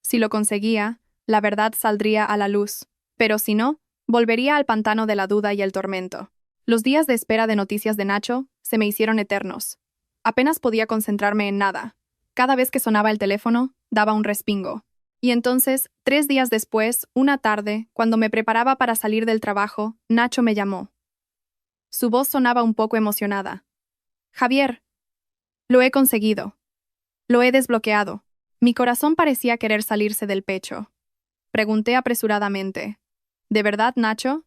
Si lo conseguía, la verdad saldría a la luz, pero si no, volvería al pantano de la duda y el tormento. Los días de espera de noticias de Nacho se me hicieron eternos. Apenas podía concentrarme en nada. Cada vez que sonaba el teléfono, daba un respingo. Y entonces, 3 días después, una tarde, cuando me preparaba para salir del trabajo, Nacho me llamó. Su voz sonaba un poco emocionada. Javier, lo he conseguido. Lo he desbloqueado. Mi corazón parecía querer salirse del pecho. Pregunté apresuradamente. ¿De verdad, Nacho?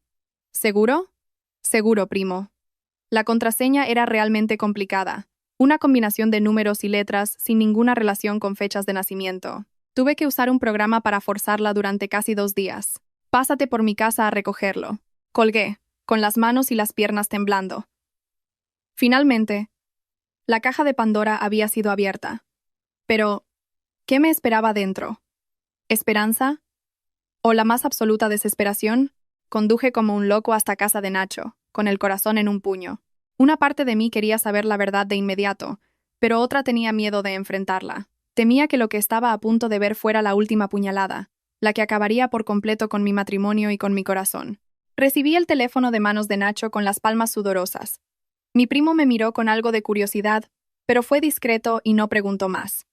¿Seguro? Seguro, primo. La contraseña era realmente complicada. Una combinación de números y letras sin ninguna relación con fechas de nacimiento. Tuve que usar un programa para forzarla durante casi 2 días. Pásate por mi casa a recogerlo. Colgué, con las manos y las piernas temblando. Finalmente, la caja de Pandora había sido abierta. Pero, ¿qué me esperaba dentro? ¿Esperanza? ¿O la más absoluta desesperación? Conduje como un loco hasta casa de Nacho, con el corazón en un puño. Una parte de mí quería saber la verdad de inmediato, pero otra tenía miedo de enfrentarla. Temía que lo que estaba a punto de ver fuera la última puñalada, la que acabaría por completo con mi matrimonio y con mi corazón. Recibí el teléfono de manos de Nacho con las palmas sudorosas. Mi primo me miró con algo de curiosidad, pero fue discreto y no preguntó más.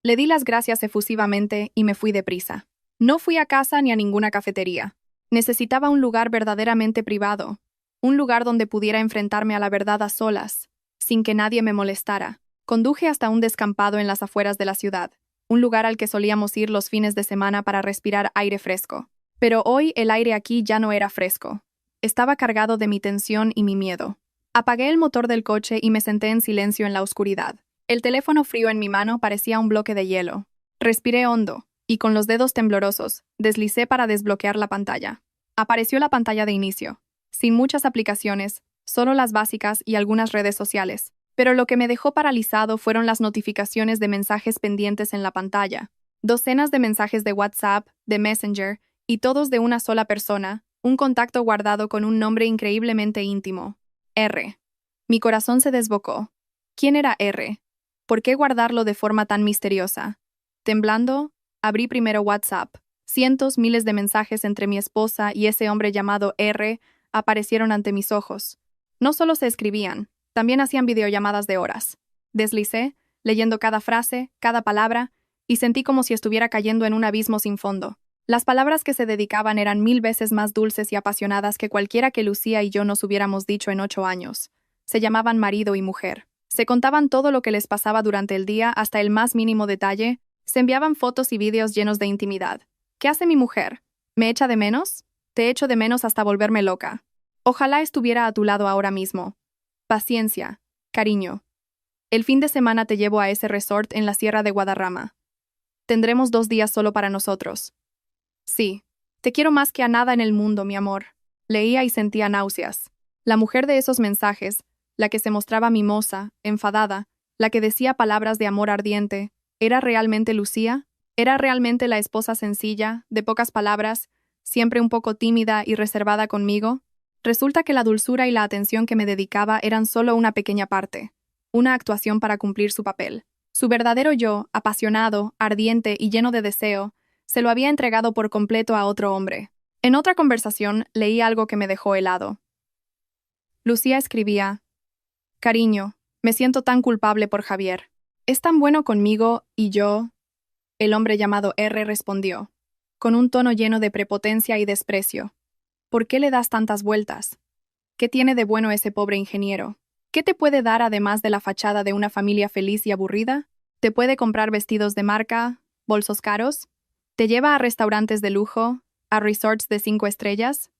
Le di las gracias efusivamente y me fui deprisa. No fui a casa ni a ninguna cafetería. Necesitaba un lugar verdaderamente privado, un lugar donde pudiera enfrentarme a la verdad a solas, sin que nadie me molestara. Conduje hasta un descampado en las afueras de la ciudad, un lugar al que solíamos ir los fines de semana para respirar aire fresco. Pero hoy el aire aquí ya no era fresco. Estaba cargado de mi tensión y mi miedo. Apagué el motor del coche y me senté en silencio en la oscuridad. El teléfono frío en mi mano parecía un bloque de hielo. Respiré hondo, y con los dedos temblorosos, deslicé para desbloquear la pantalla. Apareció la pantalla de inicio, sin muchas aplicaciones, solo las básicas y algunas redes sociales. Pero lo que me dejó paralizado fueron las notificaciones de mensajes pendientes en la pantalla. Docenas de mensajes de WhatsApp, de Messenger, y todos de una sola persona, un contacto guardado con un nombre increíblemente íntimo. R. Mi corazón se desbocó. ¿Quién era R? ¿Por qué guardarlo de forma tan misteriosa? Temblando, abrí primero WhatsApp. Cientos, miles de mensajes entre mi esposa y ese hombre llamado R aparecieron ante mis ojos. No solo se escribían, también hacían videollamadas de horas. Deslicé, leyendo cada frase, cada palabra, y sentí como si estuviera cayendo en un abismo sin fondo. Las palabras que se dedicaban eran 1000 veces más dulces y apasionadas que cualquiera que Lucía y yo nos hubiéramos dicho en 8 años. Se llamaban marido y mujer. Se contaban todo lo que les pasaba durante el día hasta el más mínimo detalle. Se enviaban fotos y vídeos llenos de intimidad. ¿Qué hace mi mujer? ¿Me echa de menos? Te echo de menos hasta volverme loca. Ojalá estuviera a tu lado ahora mismo. Paciencia, cariño. El fin de semana te llevo a ese resort en la Sierra de Guadarrama. Tendremos 2 días solo para nosotros. Sí, te quiero más que a nada en el mundo, mi amor. Leía y sentía náuseas. La mujer de esos mensajes, la que se mostraba mimosa, enfadada, la que decía palabras de amor ardiente, ¿era realmente Lucía? ¿Era realmente la esposa sencilla, de pocas palabras, siempre un poco tímida y reservada conmigo? Resulta que la dulzura y la atención que me dedicaba eran solo una pequeña parte, una actuación para cumplir su papel. Su verdadero yo, apasionado, ardiente y lleno de deseo, se lo había entregado por completo a otro hombre. En otra conversación leí algo que me dejó helado. Lucía escribía: Cariño, me siento tan culpable por Javier. Es tan bueno conmigo y yo... El hombre llamado R respondió, con un tono lleno de prepotencia y desprecio. ¿Por qué le das tantas vueltas? ¿Qué tiene de bueno ese pobre ingeniero? ¿Qué te puede dar además de la fachada de una familia feliz y aburrida? ¿Te puede comprar vestidos de marca, bolsos caros? ¿Te lleva a restaurantes de lujo, a resorts de 5 estrellas?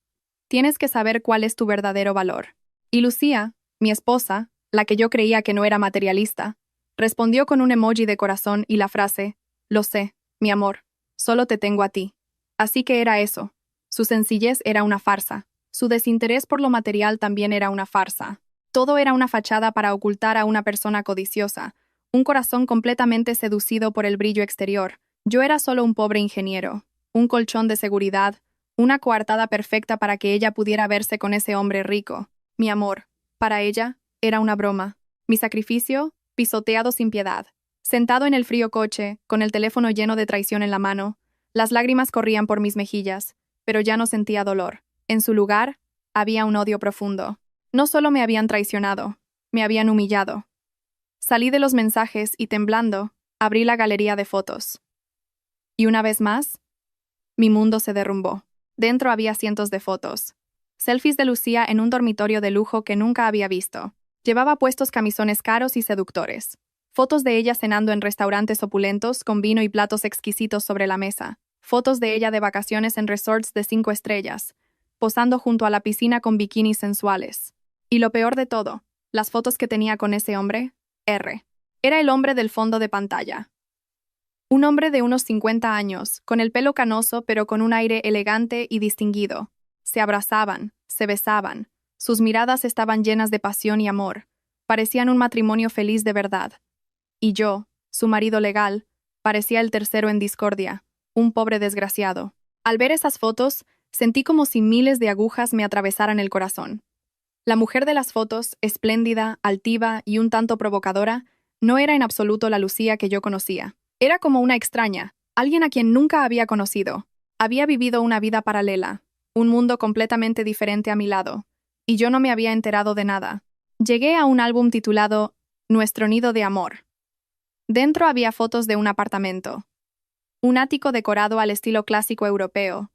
Tienes que saber cuál es tu verdadero valor. Y Lucía, mi esposa, la que yo creía que no era materialista, respondió con un emoji de corazón y la frase: Lo sé, mi amor, solo te tengo a ti. Así que era eso. Su sencillez era una farsa. Su desinterés por lo material también era una farsa. Todo era una fachada para ocultar a una persona codiciosa, un corazón completamente seducido por el brillo exterior. Yo era solo un pobre ingeniero, un colchón de seguridad, una coartada perfecta para que ella pudiera verse con ese hombre rico. Mi amor, para ella, era una broma. Mi sacrificio, pisoteado sin piedad. Sentado en el frío coche, con el teléfono lleno de traición en la mano, las lágrimas corrían por mis mejillas, pero ya no sentía dolor. En su lugar, había un odio profundo. No solo me habían traicionado, me habían humillado. Salí de los mensajes y, temblando, abrí la galería de fotos. Y una vez más, mi mundo se derrumbó. Dentro había cientos de fotos. Selfies de Lucía en un dormitorio de lujo que nunca había visto. Llevaba puestos camisones caros y seductores. Fotos de ella cenando en restaurantes opulentos con vino y platos exquisitos sobre la mesa. Fotos de ella de vacaciones en resorts de 5 estrellas, posando junto a la piscina con bikinis sensuales. Y lo peor de todo, las fotos que tenía con ese hombre, R. Era el hombre del fondo de pantalla. Un hombre de unos 50 años, con el pelo canoso pero con un aire elegante y distinguido. Se abrazaban, se besaban. Sus miradas estaban llenas de pasión y amor. Parecían un matrimonio feliz de verdad. Y yo, su marido legal, parecía el tercero en discordia, un pobre desgraciado. Al ver esas fotos, sentí como si miles de agujas me atravesaran el corazón. La mujer de las fotos, espléndida, altiva y un tanto provocadora, no era en absoluto la Lucía que yo conocía. Era como una extraña, alguien a quien nunca había conocido. Había vivido una vida paralela, un mundo completamente diferente a mi lado, y yo no me había enterado de nada. Llegué a un álbum titulado Nuestro nido de amor. Dentro había fotos de un apartamento. Un ático decorado al estilo clásico europeo,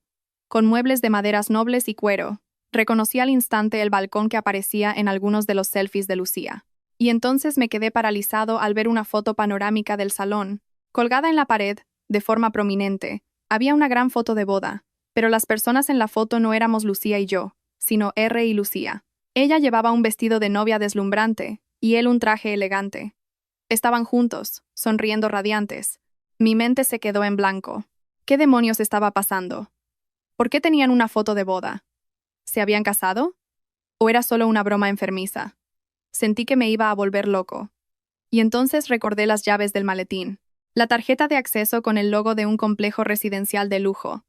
con muebles de maderas nobles y cuero. Reconocí al instante el balcón que aparecía en algunos de los selfies de Lucía. Y entonces me quedé paralizado al ver una foto panorámica del salón. Colgada en la pared, de forma prominente, había una gran foto de boda, pero las personas en la foto no éramos Lucía y yo, sino R y Lucía. Ella llevaba un vestido de novia deslumbrante, y él un traje elegante. Estaban juntos, sonriendo radiantes. Mi mente se quedó en blanco. ¿Qué demonios estaba pasando? ¿Por qué tenían una foto de boda? ¿Se habían casado? ¿O era solo una broma enfermiza? Sentí que me iba a volver loco. Y entonces recordé las llaves del maletín. La tarjeta de acceso con el logo de un complejo residencial de lujo.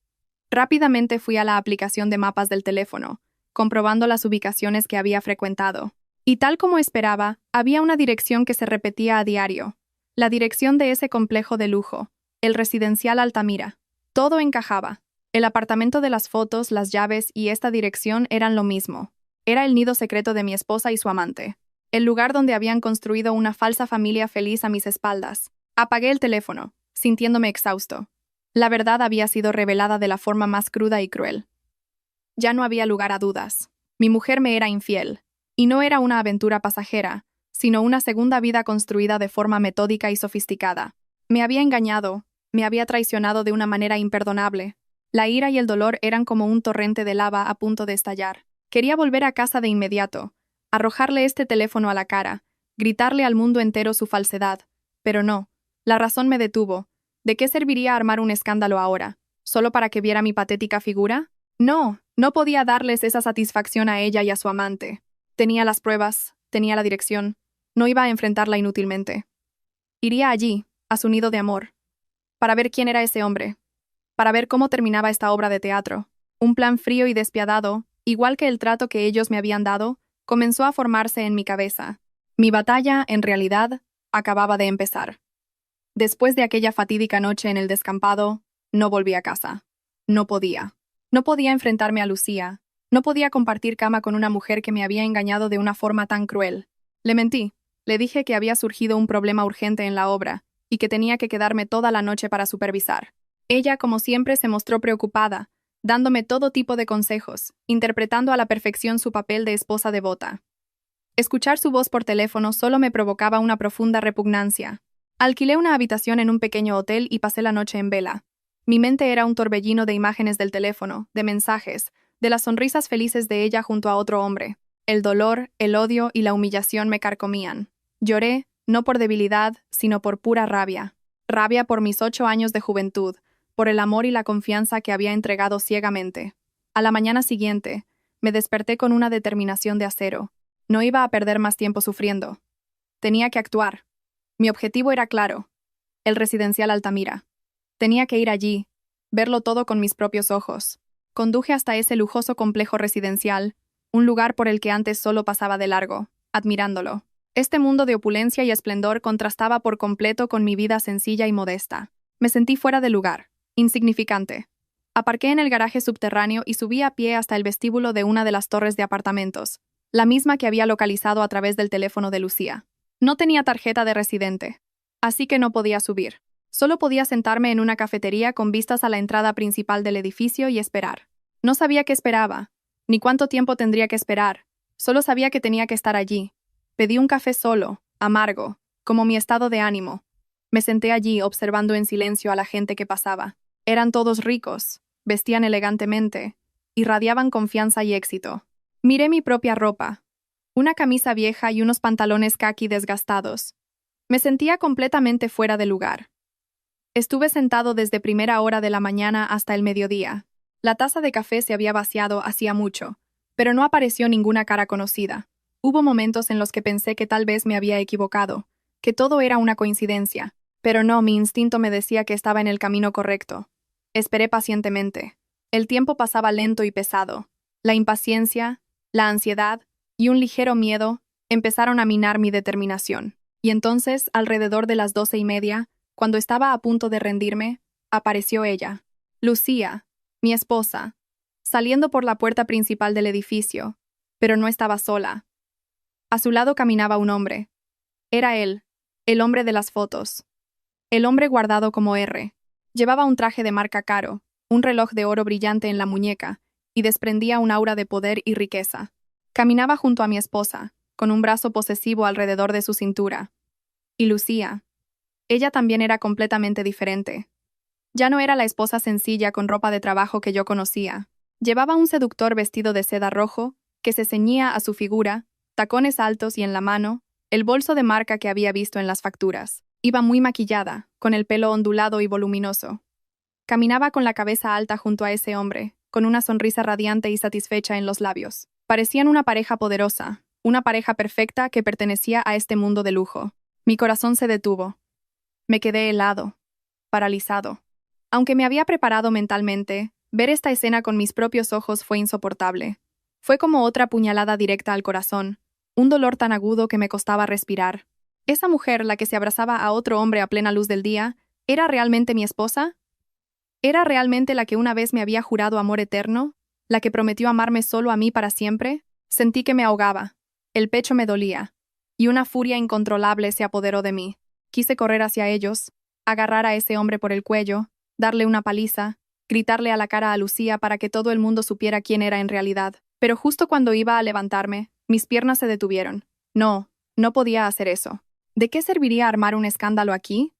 Rápidamente fui a la aplicación de mapas del teléfono, comprobando las ubicaciones que había frecuentado. Y tal como esperaba, había una dirección que se repetía a diario. La dirección de ese complejo de lujo, el residencial Altamira. Todo encajaba. El apartamento de las fotos, las llaves y esta dirección eran lo mismo. Era el nido secreto de mi esposa y su amante. El lugar donde habían construido una falsa familia feliz a mis espaldas. Apagué el teléfono, sintiéndome exhausto. La verdad había sido revelada de la forma más cruda y cruel. Ya no había lugar a dudas. Mi mujer me era infiel. Y no era una aventura pasajera, sino una segunda vida construida de forma metódica y sofisticada. Me había engañado, me había traicionado de una manera imperdonable. La ira y el dolor eran como un torrente de lava a punto de estallar. Quería volver a casa de inmediato, arrojarle este teléfono a la cara, gritarle al mundo entero su falsedad. Pero no. La razón me detuvo. ¿De qué serviría armar un escándalo ahora? ¿Solo para que viera mi patética figura? No, no podía darles esa satisfacción a ella y a su amante. Tenía las pruebas, tenía la dirección. No iba a enfrentarla inútilmente. Iría allí, a su nido de amor, para ver quién era ese hombre, para ver cómo terminaba esta obra de teatro. Un plan frío y despiadado, igual que el trato que ellos me habían dado, comenzó a formarse en mi cabeza. Mi batalla, en realidad, acababa de empezar. Después de aquella fatídica noche en el descampado, no volví a casa. No podía. No podía enfrentarme a Lucía. No podía compartir cama con una mujer que me había engañado de una forma tan cruel. Le mentí. Le dije que había surgido un problema urgente en la obra y que tenía que quedarme toda la noche para supervisar. Ella, como siempre, se mostró preocupada, dándome todo tipo de consejos, interpretando a la perfección su papel de esposa devota. Escuchar su voz por teléfono solo me provocaba una profunda repugnancia. Alquilé una habitación en un pequeño hotel y pasé la noche en vela. Mi mente era un torbellino de imágenes del teléfono, de mensajes, de las sonrisas felices de ella junto a otro hombre. El dolor, el odio y la humillación me carcomían. Lloré, no por debilidad, sino por pura rabia. Rabia por mis 8 años de juventud, por el amor y la confianza que había entregado ciegamente. A la mañana siguiente, me desperté con una determinación de acero. No iba a perder más tiempo sufriendo. Tenía que actuar. Mi objetivo era claro. El residencial Altamira. Tenía que ir allí, verlo todo con mis propios ojos. Conduje hasta ese lujoso complejo residencial, un lugar por el que antes solo pasaba de largo, admirándolo. Este mundo de opulencia y esplendor contrastaba por completo con mi vida sencilla y modesta. Me sentí fuera de lugar, insignificante. Aparqué en el garaje subterráneo y subí a pie hasta el vestíbulo de una de las torres de apartamentos, la misma que había localizado a través del teléfono de Lucía. No tenía tarjeta de residente, así que no podía subir. Solo podía sentarme en una cafetería con vistas a la entrada principal del edificio y esperar. No sabía qué esperaba, ni cuánto tiempo tendría que esperar. Solo sabía que tenía que estar allí. Pedí un café solo, amargo, como mi estado de ánimo. Me senté allí observando en silencio a la gente que pasaba. Eran todos ricos, vestían elegantemente, irradiaban confianza y éxito. Miré mi propia ropa, una camisa vieja y unos pantalones caqui desgastados. Me sentía completamente fuera de lugar. Estuve sentado desde primera hora de la mañana hasta el mediodía. La taza de café se había vaciado hacía mucho, pero no apareció ninguna cara conocida. Hubo momentos en los que pensé que tal vez me había equivocado, que todo era una coincidencia, pero no, mi instinto me decía que estaba en el camino correcto. Esperé pacientemente. El tiempo pasaba lento y pesado. La impaciencia, la ansiedad y un ligero miedo empezaron a minar mi determinación. Y entonces, alrededor de las 12:30, cuando estaba a punto de rendirme, apareció ella, Lucía, mi esposa, saliendo por la puerta principal del edificio, pero no estaba sola. A su lado caminaba un hombre. Era él, el hombre de las fotos. El hombre guardado como R. Llevaba un traje de marca caro, un reloj de oro brillante en la muñeca, y desprendía un aura de poder y riqueza. Caminaba junto a mi esposa, con un brazo posesivo alrededor de su cintura. Y Lucía. Ella también era completamente diferente. Ya no era la esposa sencilla con ropa de trabajo que yo conocía. Llevaba un seductor vestido de seda rojo, que se ceñía a su figura, tacones altos y en la mano, el bolso de marca que había visto en las facturas. Iba muy maquillada, con el pelo ondulado y voluminoso. Caminaba con la cabeza alta junto a ese hombre, con una sonrisa radiante y satisfecha en los labios. Parecían una pareja poderosa, una pareja perfecta que pertenecía a este mundo de lujo. Mi corazón se detuvo. Me quedé helado, paralizado. Aunque me había preparado mentalmente, ver esta escena con mis propios ojos fue insoportable. Fue como otra puñalada directa al corazón, un dolor tan agudo que me costaba respirar. ¿Esa mujer, la que se abrazaba a otro hombre a plena luz del día, era realmente mi esposa? ¿Era realmente la que una vez me había jurado amor eterno? ¿La que prometió amarme solo a mí para siempre? Sentí que me ahogaba. El pecho me dolía, y una furia incontrolable se apoderó de mí. Quise correr hacia ellos, agarrar a ese hombre por el cuello, darle una paliza, gritarle a la cara a Lucía para que todo el mundo supiera quién era en realidad. Pero justo cuando iba a levantarme, mis piernas se detuvieron. No, no podía hacer eso. ¿De qué serviría armar un escándalo aquí?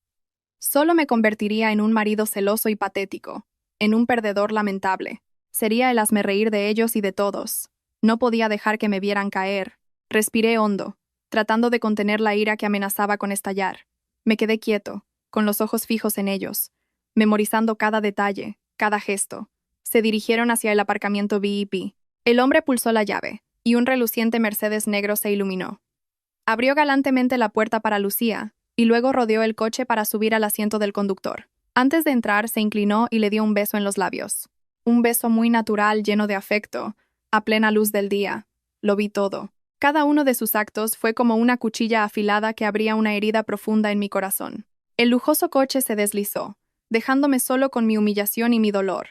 Solo me convertiría en un marido celoso y patético, en un perdedor lamentable. Sería el hazmerreír de ellos y de todos. No podía dejar que me vieran caer. Respiré hondo, tratando de contener la ira que amenazaba con estallar. Me quedé quieto, con los ojos fijos en ellos, memorizando cada detalle, cada gesto. Se dirigieron hacia el aparcamiento VIP. El hombre pulsó la llave, y un reluciente Mercedes negro se iluminó. Abrió galantemente la puerta para Lucía, y luego rodeó el coche para subir al asiento del conductor. Antes de entrar, se inclinó y le dio un beso en los labios. Un beso muy natural, lleno de afecto, a plena luz del día. Lo vi todo. Cada uno de sus actos fue como una cuchilla afilada que abría una herida profunda en mi corazón. El lujoso coche se deslizó, dejándome solo con mi humillación y mi dolor.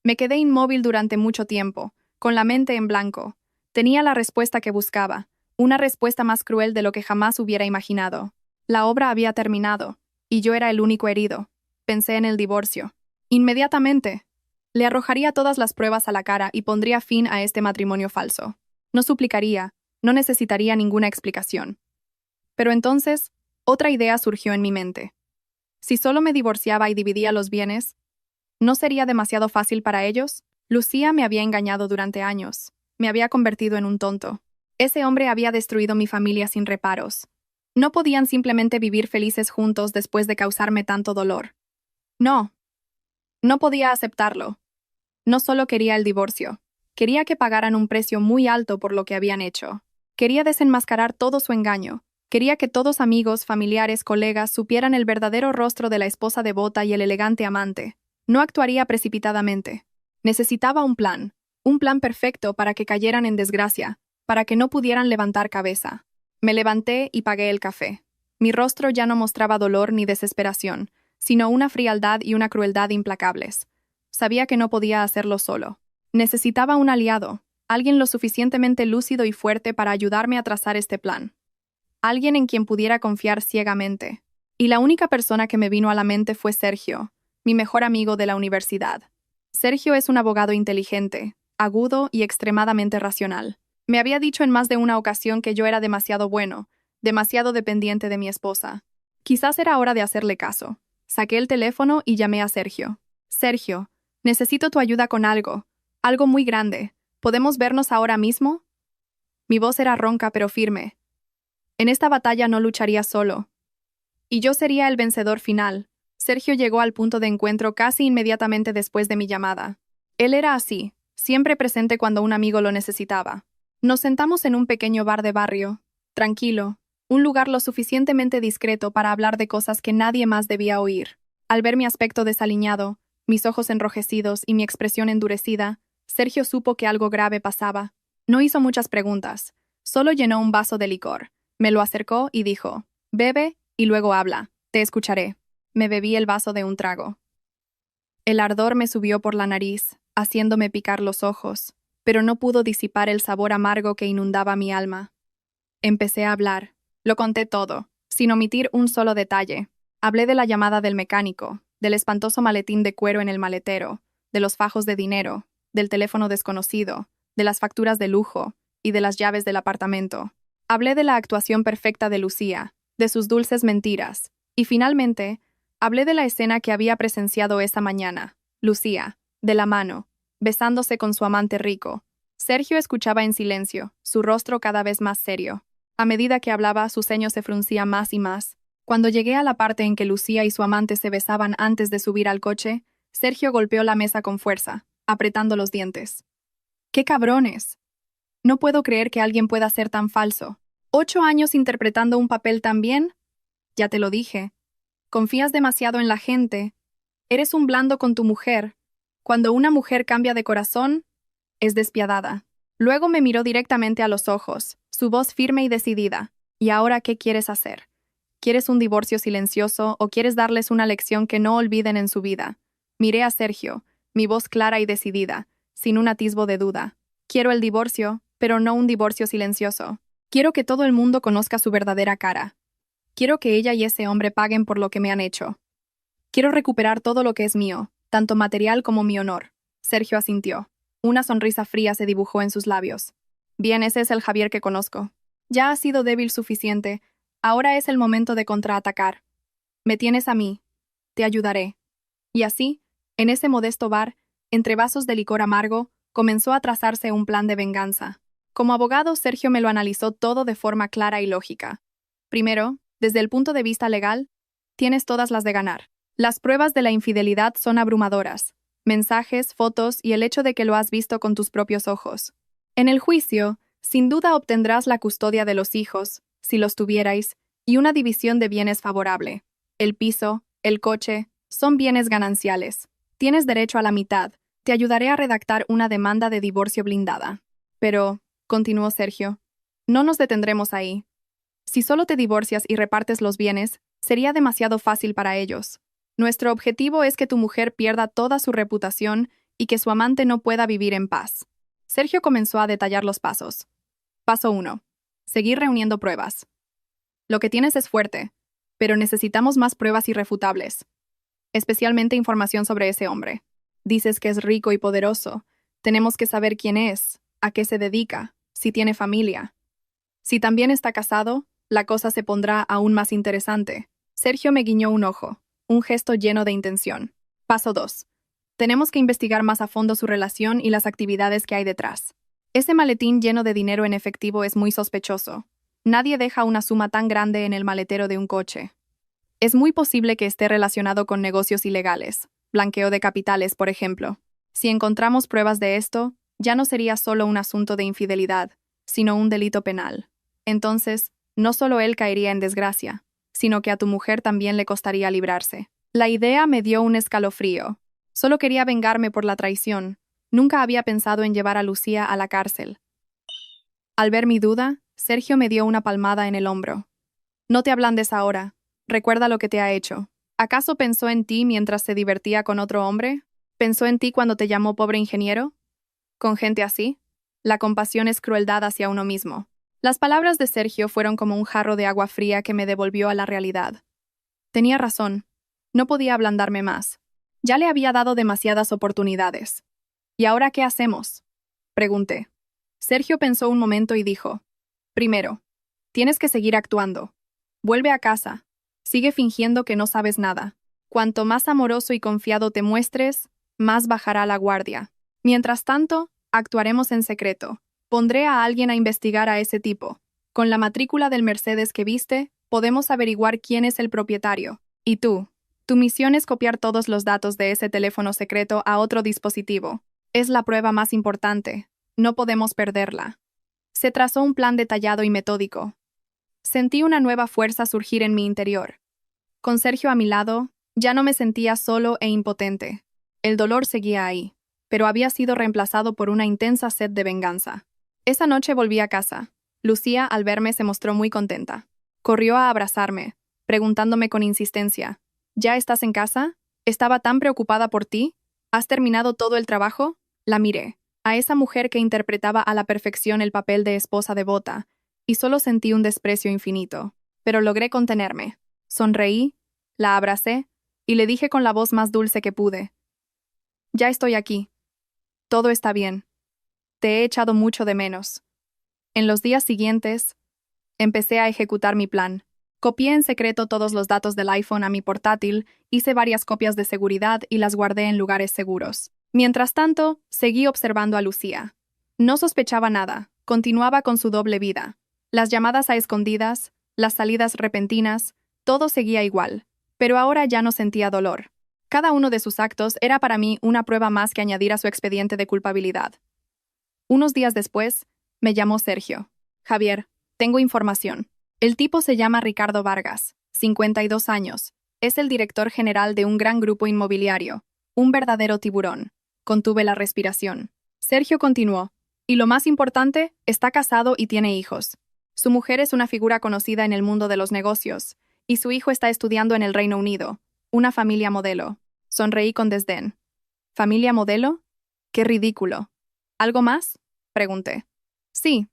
Me quedé inmóvil durante mucho tiempo, con la mente en blanco. Tenía la respuesta que buscaba, una respuesta más cruel de lo que jamás hubiera imaginado. La obra había terminado, y yo era el único herido. Pensé en el divorcio. Inmediatamente. Le arrojaría todas las pruebas a la cara y pondría fin a este matrimonio falso. No suplicaría, no necesitaría ninguna explicación. Pero entonces, otra idea surgió en mi mente. Si solo me divorciaba y dividía los bienes, ¿no sería demasiado fácil para ellos? Lucía me había engañado durante años. Me había convertido en un tonto. Ese hombre había destruido mi familia sin reparos. No podían simplemente vivir felices juntos después de causarme tanto dolor. No. No podía aceptarlo. No solo quería el divorcio. Quería que pagaran un precio muy alto por lo que habían hecho. Quería desenmascarar todo su engaño. Quería que todos amigos, familiares, colegas supieran el verdadero rostro de la esposa devota y el elegante amante. No actuaría precipitadamente. Necesitaba un plan perfecto para que cayeran en desgracia, para que no pudieran levantar cabeza. Me levanté y pagué el café. Mi rostro ya no mostraba dolor ni desesperación, sino una frialdad y una crueldad implacables. Sabía que no podía hacerlo solo. Necesitaba un aliado, alguien lo suficientemente lúcido y fuerte para ayudarme a trazar este plan. Alguien en quien pudiera confiar ciegamente. Y la única persona que me vino a la mente fue Sergio, mi mejor amigo de la universidad. Sergio es un abogado inteligente, agudo y extremadamente racional. Me había dicho en más de una ocasión que yo era demasiado bueno, demasiado dependiente de mi esposa. Quizás era hora de hacerle caso. Saqué el teléfono y llamé a Sergio. Sergio, necesito tu ayuda con algo muy grande. ¿Podemos vernos ahora mismo? Mi voz era ronca pero firme. En esta batalla no lucharía solo. Y yo sería el vencedor final. Sergio llegó al punto de encuentro casi inmediatamente después de mi llamada. Él era así, siempre presente cuando un amigo lo necesitaba. Nos sentamos en un pequeño bar de barrio, tranquilo, un lugar lo suficientemente discreto para hablar de cosas que nadie más debía oír. Al ver mi aspecto desaliñado, mis ojos enrojecidos y mi expresión endurecida, Sergio supo que algo grave pasaba. No hizo muchas preguntas, solo llenó un vaso de licor, me lo acercó y dijo, «Bebe y luego habla, te escucharé». Me bebí el vaso de un trago. El ardor me subió por la nariz, haciéndome picar los ojos, pero no pudo disipar el sabor amargo que inundaba mi alma. Empecé a hablar. Lo conté todo, sin omitir un solo detalle. Hablé de la llamada del mecánico, del espantoso maletín de cuero en el maletero, de los fajos de dinero, del teléfono desconocido, de las facturas de lujo y de las llaves del apartamento. Hablé de la actuación perfecta de Lucía, de sus dulces mentiras, y finalmente, hablé de la escena que había presenciado esa mañana. Lucía, de la mano, besándose con su amante rico. Sergio escuchaba en silencio, su rostro cada vez más serio. A medida que hablaba, su ceño se fruncía más y más. Cuando llegué a la parte en que Lucía y su amante se besaban antes de subir al coche, Sergio golpeó la mesa con fuerza, apretando los dientes. ¡Qué cabrones! No puedo creer que alguien pueda ser tan falso. 8 años interpretando un papel tan bien. Ya te lo dije. Confías demasiado en la gente. Eres un blando con tu mujer. Cuando una mujer cambia de corazón, es despiadada. Luego me miró directamente a los ojos, su voz firme y decidida. ¿Y ahora qué quieres hacer? ¿Quieres un divorcio silencioso o quieres darles una lección que no olviden en su vida? Miré a Sergio, mi voz clara y decidida, sin un atisbo de duda. Quiero el divorcio, pero no un divorcio silencioso. Quiero que todo el mundo conozca su verdadera cara. Quiero que ella y ese hombre paguen por lo que me han hecho. Quiero recuperar todo lo que es mío, tanto material como mi honor. Sergio asintió. Una sonrisa fría se dibujó en sus labios. Bien, ese es el Javier que conozco. Ya has sido débil suficiente. Ahora es el momento de contraatacar. Me tienes a mí. Te ayudaré. Y así, en ese modesto bar, entre vasos de licor amargo, comenzó a trazarse un plan de venganza. Como abogado, Sergio me lo analizó todo de forma clara y lógica. Primero, desde el punto de vista legal, tienes todas las de ganar. Las pruebas de la infidelidad son abrumadoras. Mensajes, fotos y el hecho de que lo has visto con tus propios ojos. En el juicio, sin duda obtendrás la custodia de los hijos, si los tuvierais, y una división de bienes favorable. El piso, el coche, son bienes gananciales. Tienes derecho a la mitad. Te ayudaré a redactar una demanda de divorcio blindada. Pero, continuó Sergio, no nos detendremos ahí. Si solo te divorcias y repartes los bienes, sería demasiado fácil para ellos. Nuestro objetivo es que tu mujer pierda toda su reputación y que su amante no pueda vivir en paz. Sergio comenzó a detallar los pasos. Paso 1. Seguir reuniendo pruebas. Lo que tienes es fuerte, pero necesitamos más pruebas irrefutables. Especialmente información sobre ese hombre. Dices que es rico y poderoso. Tenemos que saber quién es, a qué se dedica, si tiene familia. Si también está casado, la cosa se pondrá aún más interesante. Sergio me guiñó un ojo, un gesto lleno de intención. Paso 2. Tenemos que investigar más a fondo su relación y las actividades que hay detrás. Ese maletín lleno de dinero en efectivo es muy sospechoso. Nadie deja una suma tan grande en el maletero de un coche. Es muy posible que esté relacionado con negocios ilegales, blanqueo de capitales, por ejemplo. Si encontramos pruebas de esto, ya no sería solo un asunto de infidelidad, sino un delito penal. Entonces, no solo él caería en desgracia, sino que a tu mujer también le costaría librarse. La idea me dio un escalofrío. Solo quería vengarme por la traición. Nunca había pensado en llevar a Lucía a la cárcel. Al ver mi duda, Sergio me dio una palmada en el hombro. No te ablandes ahora. Recuerda lo que te ha hecho. ¿Acaso pensó en ti mientras se divertía con otro hombre? ¿Pensó en ti cuando te llamó pobre ingeniero? ¿Con gente así? La compasión es crueldad hacia uno mismo. Las palabras de Sergio fueron como un jarro de agua fría que me devolvió a la realidad. Tenía razón. No podía ablandarme más. Ya le había dado demasiadas oportunidades. ¿Y ahora qué hacemos?, pregunté. Sergio pensó un momento y dijo: primero, tienes que seguir actuando. Vuelve a casa. Sigue fingiendo que no sabes nada. Cuanto más amoroso y confiado te muestres, más bajará la guardia. Mientras tanto, actuaremos en secreto. Pondré a alguien a investigar a ese tipo. Con la matrícula del Mercedes que viste, podemos averiguar quién es el propietario. Y tú, tu misión es copiar todos los datos de ese teléfono secreto a otro dispositivo. Es la prueba más importante. No podemos perderla. Se trazó un plan detallado y metódico. Sentí una nueva fuerza surgir en mi interior. Con Sergio a mi lado, ya no me sentía solo e impotente. El dolor seguía ahí, pero había sido reemplazado por una intensa sed de venganza. Esa noche volví a casa. Lucía, al verme, se mostró muy contenta. Corrió a abrazarme, preguntándome con insistencia: ¿Ya estás en casa? ¿Estaba tan preocupada por ti? ¿Has terminado todo el trabajo? La miré, a esa mujer que interpretaba a la perfección el papel de esposa devota, y solo sentí un desprecio infinito. Pero logré contenerme. Sonreí, la abracé, y le dije con la voz más dulce que pude: ya estoy aquí. Todo está bien. Te he echado mucho de menos. En los días siguientes, empecé a ejecutar mi plan. Copié en secreto todos los datos del iPhone a mi portátil, hice varias copias de seguridad y las guardé en lugares seguros. Mientras tanto, seguí observando a Lucía. No sospechaba nada, continuaba con su doble vida. Las llamadas a escondidas, las salidas repentinas, todo seguía igual, pero ahora ya no sentía dolor. Cada uno de sus actos era para mí una prueba más que añadir a su expediente de culpabilidad. Unos días después, me llamó Sergio. Javier, tengo información. El tipo se llama Ricardo Vargas, 52 años. Es el director general de un gran grupo inmobiliario. Un verdadero tiburón. Contuve la respiración. Sergio continuó. Y lo más importante, está casado y tiene hijos. Su mujer es una figura conocida en el mundo de los negocios, y su hijo está estudiando en el Reino Unido. Una familia modelo. Sonreí con desdén. ¿Familia modelo? ¡Qué ridículo! ¿Algo más?, pregunté. Sí.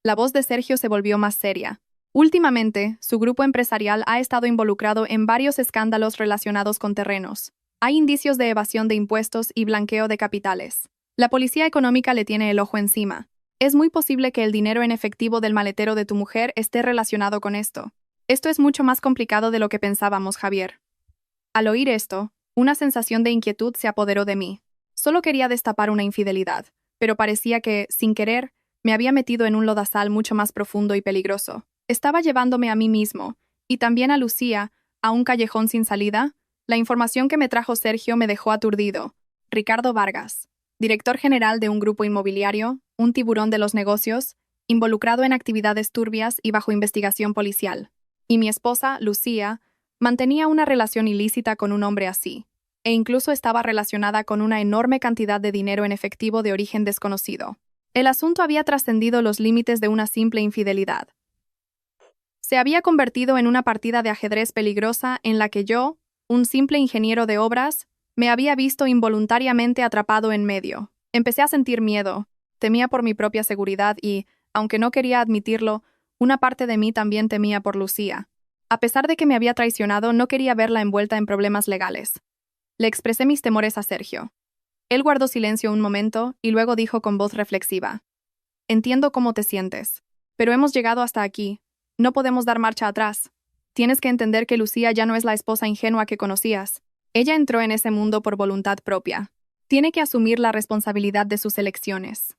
La voz de Sergio se volvió más seria. Últimamente, su grupo empresarial ha estado involucrado en varios escándalos relacionados con terrenos. Hay indicios de evasión de impuestos y blanqueo de capitales. La policía económica le tiene el ojo encima. Es muy posible que el dinero en efectivo del maletero de tu mujer esté relacionado con esto. Esto es mucho más complicado de lo que pensábamos, Javier. Al oír esto, una sensación de inquietud se apoderó de mí. Solo quería destapar una infidelidad, pero parecía que, sin querer, me había metido en un lodazal mucho más profundo y peligroso. Estaba llevándome a mí mismo, y también a Lucía, a un callejón sin salida. La información que me trajo Sergio me dejó aturdido. Ricardo Vargas, director general de un grupo inmobiliario, un tiburón de los negocios, involucrado en actividades turbias y bajo investigación policial. Y mi esposa, Lucía, mantenía una relación ilícita con un hombre así, e incluso estaba relacionada con una enorme cantidad de dinero en efectivo de origen desconocido. El asunto había trascendido los límites de una simple infidelidad. Se había convertido en una partida de ajedrez peligrosa en la que yo, un simple ingeniero de obras, me había visto involuntariamente atrapado en medio. Empecé a sentir miedo, temía por mi propia seguridad y, aunque no quería admitirlo, una parte de mí también temía por Lucía. A pesar de que me había traicionado, no quería verla envuelta en problemas legales. Le expresé mis temores a Sergio. Él guardó silencio un momento y luego dijo con voz reflexiva: entiendo cómo te sientes, pero hemos llegado hasta aquí. No podemos dar marcha atrás. Tienes que entender que Lucía ya no es la esposa ingenua que conocías. Ella entró en ese mundo por voluntad propia. Tiene que asumir la responsabilidad de sus elecciones.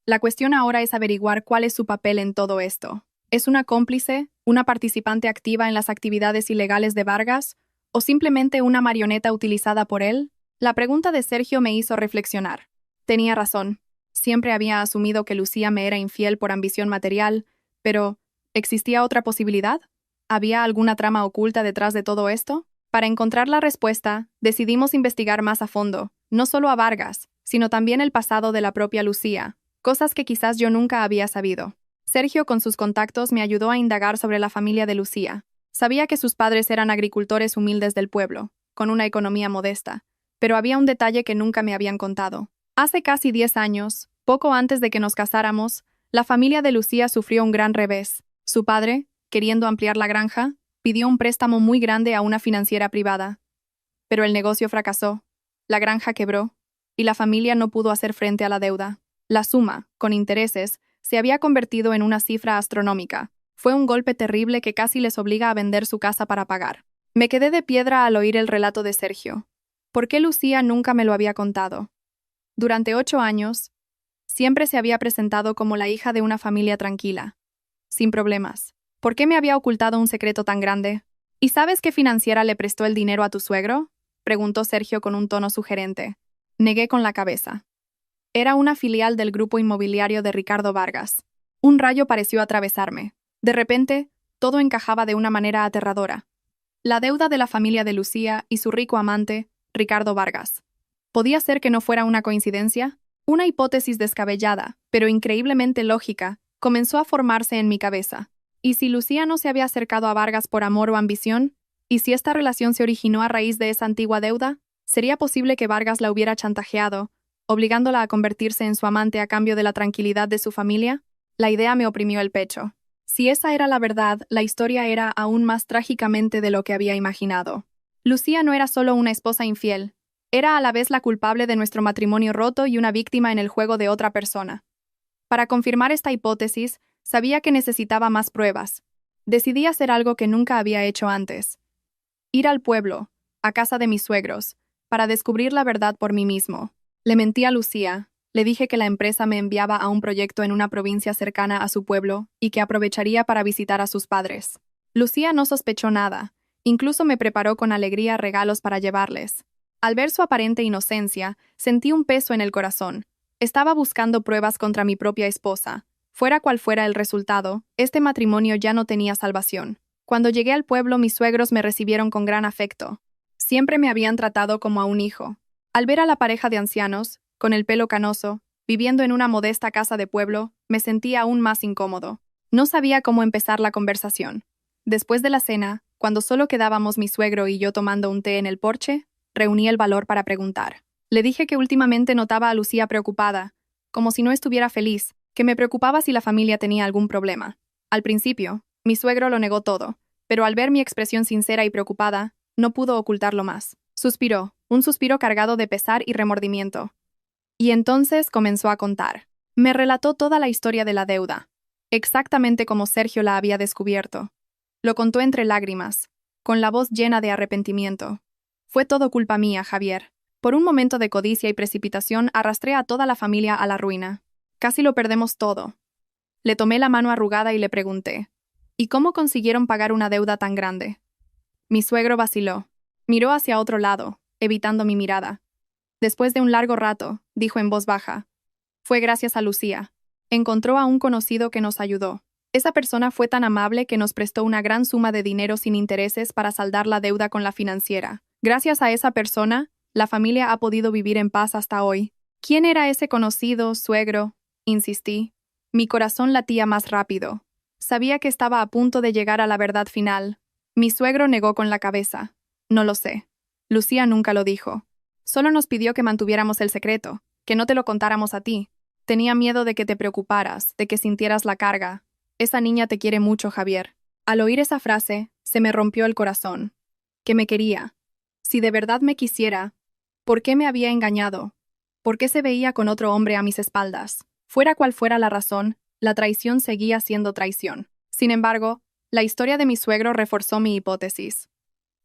La cuestión ahora es averiguar cuál es su papel en todo esto. ¿Es una cómplice, una participante activa en las actividades ilegales de Vargas, o simplemente una marioneta utilizada por él? La pregunta de Sergio me hizo reflexionar. Tenía razón. Siempre había asumido que Lucía me era infiel por ambición material, pero ¿existía otra posibilidad? ¿Había alguna trama oculta detrás de todo esto? Para encontrar la respuesta, decidimos investigar más a fondo, no solo a Vargas, sino también el pasado de la propia Lucía, cosas que quizás yo nunca había sabido. Sergio, con sus contactos, me ayudó a indagar sobre la familia de Lucía. Sabía que sus padres eran agricultores humildes del pueblo, con una economía modesta, pero había un detalle que nunca me habían contado. Hace casi 10 años, poco antes de que nos casáramos, la familia de Lucía sufrió un gran revés. Su padre, queriendo ampliar la granja, Pidió un préstamo muy grande a una financiera privada. Pero el negocio fracasó, la granja quebró, y la familia no pudo hacer frente a la deuda. La suma, con intereses, se había convertido en una cifra astronómica. Fue un golpe terrible que casi les obliga a vender su casa para pagar. Me quedé de piedra al oír el relato de Sergio. ¿Por qué Lucía nunca me lo había contado? Durante 8 años, siempre se había presentado como la hija de una familia tranquila, sin problemas. ¿Por qué me había ocultado un secreto tan grande? ¿Y sabes qué financiera le prestó el dinero a tu suegro?, preguntó Sergio con un tono sugerente. Negué con la cabeza. Era una filial del grupo inmobiliario de Ricardo Vargas. Un rayo pareció atravesarme. De repente, todo encajaba de una manera aterradora. La deuda de la familia de Lucía y su rico amante, Ricardo Vargas. ¿Podía ser que no fuera una coincidencia? Una hipótesis descabellada, pero increíblemente lógica, comenzó a formarse en mi cabeza. ¿Y si Lucía no se había acercado a Vargas por amor o ambición? ¿Y si esta relación se originó a raíz de esa antigua deuda? ¿Sería posible que Vargas la hubiera chantajeado, obligándola a convertirse en su amante a cambio de la tranquilidad de su familia? La idea me oprimió el pecho. Si esa era la verdad, la historia era aún más trágicamente de lo que había imaginado. Lucía no era solo una esposa infiel, era a la vez la culpable de nuestro matrimonio roto y una víctima en el juego de otra persona. Para confirmar esta hipótesis, sabía que necesitaba más pruebas. Decidí hacer algo que nunca había hecho antes. Ir al pueblo, a casa de mis suegros, para descubrir la verdad por mí mismo. Le mentí a Lucía, le dije que la empresa me enviaba a un proyecto en una provincia cercana a su pueblo y que aprovecharía para visitar a sus padres. Lucía no sospechó nada, incluso me preparó con alegría regalos para llevarles. Al ver su aparente inocencia, sentí un peso en el corazón. Estaba buscando pruebas contra mi propia esposa. Fuera cual fuera el resultado, este matrimonio ya no tenía salvación. Cuando llegué al pueblo, mis suegros me recibieron con gran afecto. Siempre me habían tratado como a un hijo. Al ver a la pareja de ancianos, con el pelo canoso, viviendo en una modesta casa de pueblo, me sentí aún más incómodo. No sabía cómo empezar la conversación. Después de la cena, cuando solo quedábamos mi suegro y yo tomando un té en el porche, reuní el valor para preguntar. Le dije que últimamente notaba a Lucía preocupada, como si no estuviera feliz, que me preocupaba si la familia tenía algún problema. Al principio, mi suegro lo negó todo, pero al ver mi expresión sincera y preocupada, no pudo ocultarlo más. Suspiró, un suspiro cargado de pesar y remordimiento. Y entonces comenzó a contar. Me relató toda la historia de la deuda, exactamente como Sergio la había descubierto. Lo contó entre lágrimas, con la voz llena de arrepentimiento. Fue todo culpa mía, Javier. Por un momento de codicia y precipitación arrastré a toda la familia a la ruina. Casi lo perdemos todo. Le tomé la mano arrugada y le pregunté, ¿y cómo consiguieron pagar una deuda tan grande? Mi suegro vaciló. Miró hacia otro lado, evitando mi mirada. Después de un largo rato, dijo en voz baja, fue gracias a Lucía. Encontró a un conocido que nos ayudó. Esa persona fue tan amable que nos prestó una gran suma de dinero sin intereses para saldar la deuda con la financiera. Gracias a esa persona, la familia ha podido vivir en paz hasta hoy. ¿Quién era ese conocido, suegro? Insistí. Mi corazón latía más rápido. Sabía que estaba a punto de llegar a la verdad final. Mi suegro negó con la cabeza. No lo sé. Lucía nunca lo dijo. Solo nos pidió que mantuviéramos el secreto, que no te lo contáramos a ti. Tenía miedo de que te preocuparas, de que sintieras la carga. Esa niña te quiere mucho, Javier. Al oír esa frase, se me rompió el corazón. Que me quería. Si de verdad me quisiera, ¿por qué me había engañado? ¿Por qué se veía con otro hombre a mis espaldas? Fuera cual fuera la razón, la traición seguía siendo traición. Sin embargo, la historia de mi suegro reforzó mi hipótesis.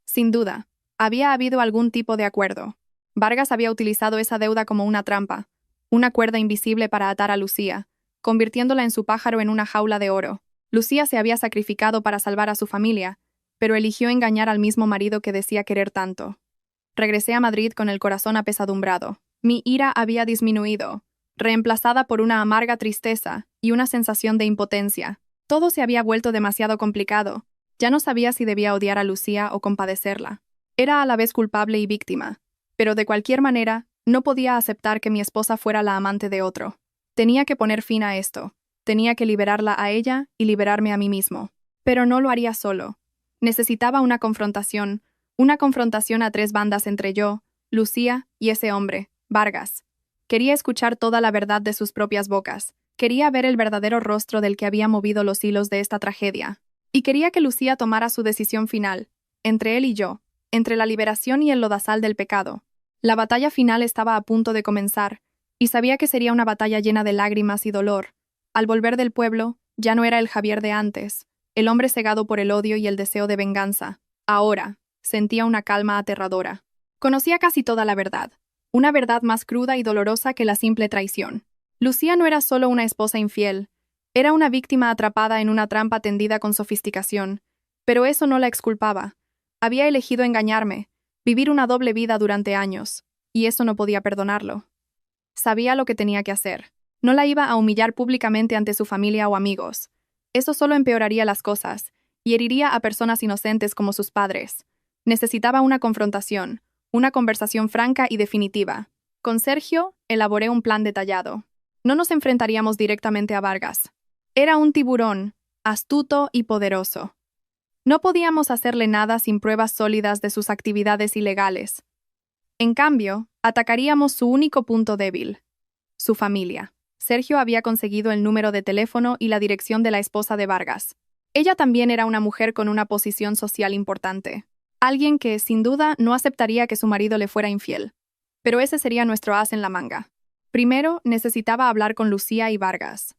Sin duda, había habido algún tipo de acuerdo. Vargas había utilizado esa deuda como una trampa, una cuerda invisible para atar a Lucía, convirtiéndola en su pájaro en una jaula de oro. Lucía se había sacrificado para salvar a su familia, pero eligió engañar al mismo marido que decía querer tanto. Regresé a Madrid con el corazón apesadumbrado. Mi ira había disminuido, reemplazada por una amarga tristeza y una sensación de impotencia. Todo se había vuelto demasiado complicado. Ya no sabía si debía odiar a Lucía o compadecerla. Era a la vez culpable y víctima, pero de cualquier manera, no podía aceptar que mi esposa fuera la amante de otro. Tenía que poner fin a esto. Tenía que liberarla a ella y liberarme a mí mismo. Pero no lo haría solo. Necesitaba una confrontación a 3 bandas entre yo, Lucía y ese hombre, Vargas. Quería escuchar toda la verdad de sus propias bocas. Quería ver el verdadero rostro del que había movido los hilos de esta tragedia. Y quería que Lucía tomara su decisión final, entre él y yo, entre la liberación y el lodazal del pecado. La batalla final estaba a punto de comenzar, y sabía que sería una batalla llena de lágrimas y dolor. Al volver del pueblo, ya no era el Javier de antes, el hombre cegado por el odio y el deseo de venganza. Ahora, sentía una calma aterradora. Conocía casi toda la verdad, una verdad más cruda y dolorosa que la simple traición. Lucía no era solo una esposa infiel, era una víctima atrapada en una trampa tendida con sofisticación, pero eso no la exculpaba. Había elegido engañarme, vivir una doble vida durante años, y eso no podía perdonarlo. Sabía lo que tenía que hacer. No la iba a humillar públicamente ante su familia o amigos. Eso solo empeoraría las cosas, y heriría a personas inocentes como sus padres. Necesitaba una confrontación, una conversación franca y definitiva. Con Sergio, elaboré un plan detallado. No nos enfrentaríamos directamente a Vargas. Era un tiburón, astuto y poderoso. No podíamos hacerle nada sin pruebas sólidas de sus actividades ilegales. En cambio, atacaríamos su único punto débil, su familia. Sergio había conseguido el número de teléfono y la dirección de la esposa de Vargas. Ella también era una mujer con una posición social importante. Alguien que, sin duda, no aceptaría que su marido le fuera infiel. Pero ese sería nuestro as en la manga. Primero, necesitaba hablar con Lucía y Vargas.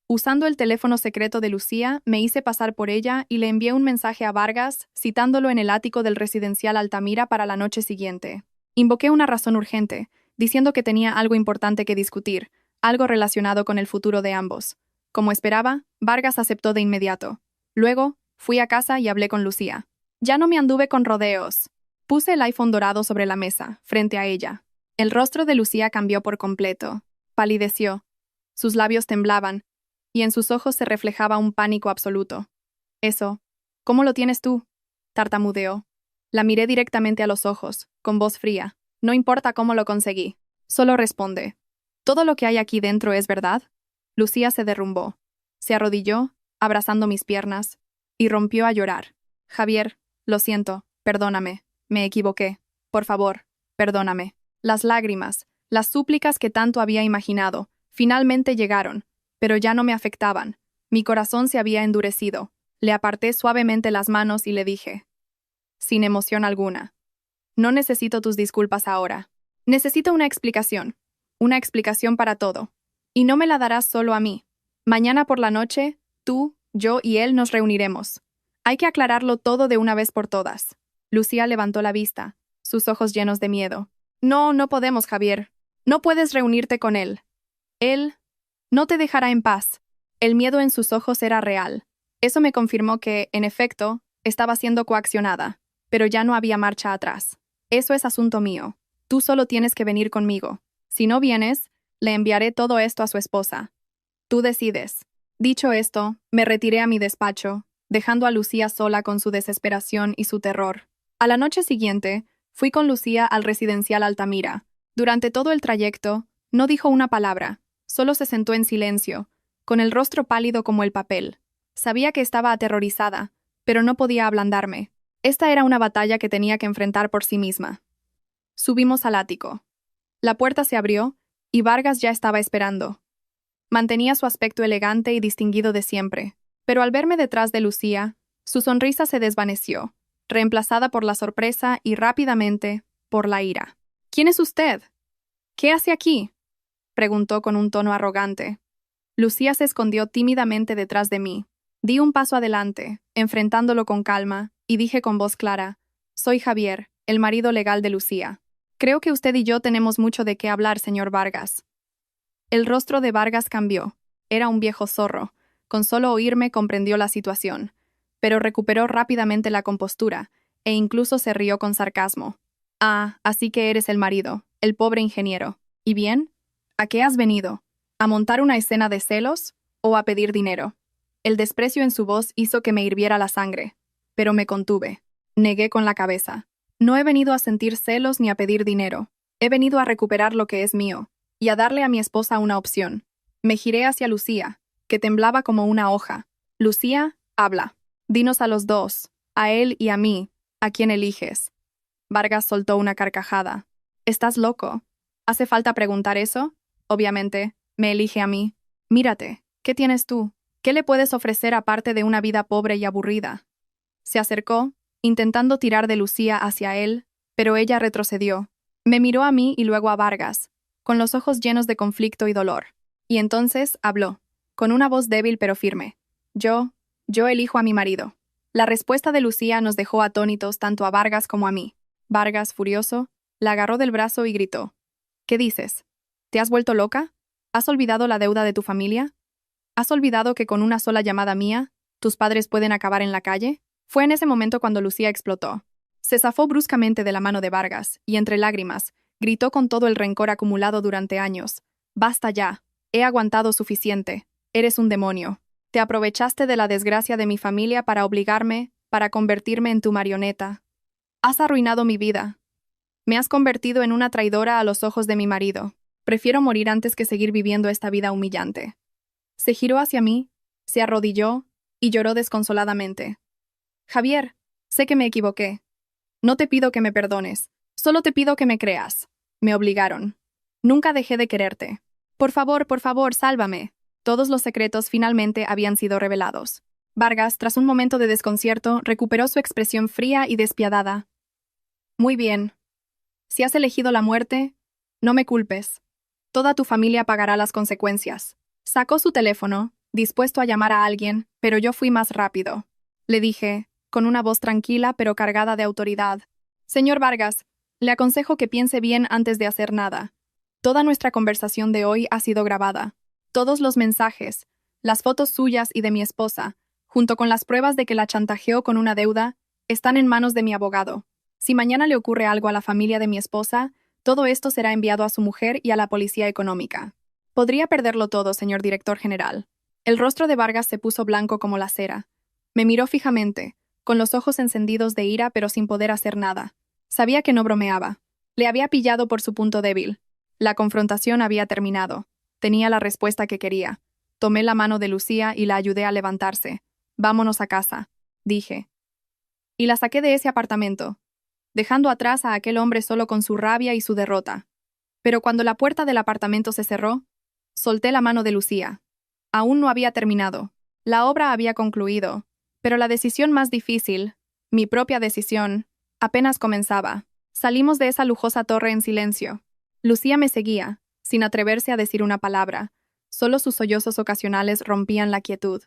Usando el teléfono secreto de Lucía, me hice pasar por ella y le envié un mensaje a Vargas, citándolo en el ático del residencial Altamira para la noche siguiente. Invoqué una razón urgente, diciendo que tenía algo importante que discutir, algo relacionado con el futuro de ambos. Como esperaba, Vargas aceptó de inmediato. Luego, fui a casa y hablé con Lucía. Ya no me anduve con rodeos. Puse el iPhone dorado sobre la mesa, frente a ella. El rostro de Lucía cambió por completo. Palideció. Sus labios temblaban, y en sus ojos se reflejaba un pánico absoluto. Eso, ¿cómo lo tienes tú?, tartamudeó. La miré directamente a los ojos, con voz fría. No importa cómo lo conseguí. Solo responde. ¿Todo lo que hay aquí dentro es verdad? Lucía se derrumbó. Se arrodilló, abrazando mis piernas, y rompió a llorar. Javier, lo siento, perdóname, me equivoqué. Por favor, perdóname. Las lágrimas, las súplicas que tanto había imaginado, finalmente llegaron, pero ya no me afectaban. Mi corazón se había endurecido. Le aparté suavemente las manos y le dije, sin emoción alguna, no necesito tus disculpas ahora. Necesito una explicación para todo. Y no me la darás solo a mí. Mañana por la noche, tú, yo y él nos reuniremos. Hay que aclararlo todo de una vez por todas. Lucía levantó la vista, sus ojos llenos de miedo. No, no podemos, Javier. No puedes reunirte con él. Él no te dejará en paz. El miedo en sus ojos era real. Eso me confirmó que, en efecto, estaba siendo coaccionada, pero ya no había marcha atrás. Eso es asunto mío. Tú solo tienes que venir conmigo. Si no vienes, le enviaré todo esto a su esposa. Tú decides. Dicho esto, me retiré a mi despacho, dejando a Lucía sola con su desesperación y su terror. A la noche siguiente, fui con Lucía al residencial Altamira. Durante todo el trayecto, no dijo una palabra, solo se sentó en silencio, con el rostro pálido como el papel. Sabía que estaba aterrorizada, pero no podía ablandarme. Esta era una batalla que tenía que enfrentar por sí misma. Subimos al ático. La puerta se abrió, y Vargas ya estaba esperando. Mantenía su aspecto elegante y distinguido de siempre, pero al verme detrás de Lucía, su sonrisa se desvaneció, reemplazada por la sorpresa y rápidamente por la ira. ¿Quién es usted? ¿Qué hace aquí?, preguntó con un tono arrogante. Lucía se escondió tímidamente detrás de mí. Di un paso adelante, enfrentándolo con calma, y dije con voz clara, soy Javier, el marido legal de Lucía. Creo que usted y yo tenemos mucho de qué hablar, señor Vargas. El rostro de Vargas cambió. Era un viejo zorro. Con solo oírme comprendió la situación, pero recuperó rápidamente la compostura, e incluso se rió con sarcasmo. Ah, así que eres el marido, el pobre ingeniero. ¿Y bien? ¿A qué has venido? ¿A montar una escena de celos o a pedir dinero? El desprecio en su voz hizo que me hirviera la sangre, pero me contuve. Negué con la cabeza. No he venido a sentir celos ni a pedir dinero. He venido a recuperar lo que es mío, y a darle a mi esposa una opción. Me giré hacia Lucía, que temblaba como una hoja. Lucía, habla. Dinos a los dos, a él y a mí, ¿a quién eliges? Vargas soltó una carcajada. ¿Estás loco? ¿Hace falta preguntar eso? Obviamente, me elige a mí. Mírate, ¿qué tienes tú? ¿Qué le puedes ofrecer aparte de una vida pobre y aburrida? Se acercó, intentando tirar de Lucía hacia él, pero ella retrocedió. Me miró a mí y luego a Vargas, con los ojos llenos de conflicto y dolor. Y entonces habló, con una voz débil pero firme. Yo elijo a mi marido. La respuesta de Lucía nos dejó atónitos tanto a Vargas como a mí. Vargas, furioso, la agarró del brazo y gritó. ¿Qué dices? ¿Te has vuelto loca? ¿Has olvidado la deuda de tu familia? ¿Has olvidado que con una sola llamada mía, tus padres pueden acabar en la calle? Fue en ese momento cuando Lucía explotó. Se zafó bruscamente de la mano de Vargas, y entre lágrimas, gritó con todo el rencor acumulado durante años. Basta ya. He aguantado suficiente. Eres un demonio. Te aprovechaste de la desgracia de mi familia para obligarme, para convertirme en tu marioneta. Has arruinado mi vida. Me has convertido en una traidora a los ojos de mi marido. Prefiero morir antes que seguir viviendo esta vida humillante. Se giró hacia mí, se arrodilló y lloró desconsoladamente. Javier, sé que me equivoqué. No te pido que me perdones, solo te pido que me creas. Me obligaron. Nunca dejé de quererte. Por favor, sálvame. Todos los secretos finalmente habían sido revelados. Vargas, tras un momento de desconcierto, recuperó su expresión fría y despiadada. Muy bien. Si has elegido la muerte, no me culpes. Toda tu familia pagará las consecuencias. Sacó su teléfono, dispuesto a llamar a alguien, pero yo fui más rápido. Le dije, con una voz tranquila pero cargada de autoridad. Señor Vargas, le aconsejo que piense bien antes de hacer nada. Toda nuestra conversación de hoy ha sido grabada. Todos los mensajes, las fotos suyas y de mi esposa, junto con las pruebas de que la chantajeó con una deuda, están en manos de mi abogado. Si mañana le ocurre algo a la familia de mi esposa, todo esto será enviado a su mujer y a la policía económica. Podría perderlo todo, señor director general. El rostro de Vargas se puso blanco como la cera. Me miró fijamente, con los ojos encendidos de ira pero sin poder hacer nada. Sabía que no bromeaba. Le había pillado por su punto débil. La confrontación había terminado. Tenía la respuesta que quería. Tomé la mano de Lucía y la ayudé a levantarse. Vámonos a casa, dije. Y la saqué de ese apartamento, dejando atrás a aquel hombre solo con su rabia y su derrota. Pero cuando la puerta del apartamento se cerró, solté la mano de Lucía. Aún no había terminado. La obra había concluido, pero la decisión más difícil, mi propia decisión, apenas comenzaba. Salimos de esa lujosa torre en silencio. Lucía me seguía, sin atreverse a decir una palabra. Solo sus sollozos ocasionales rompían la quietud.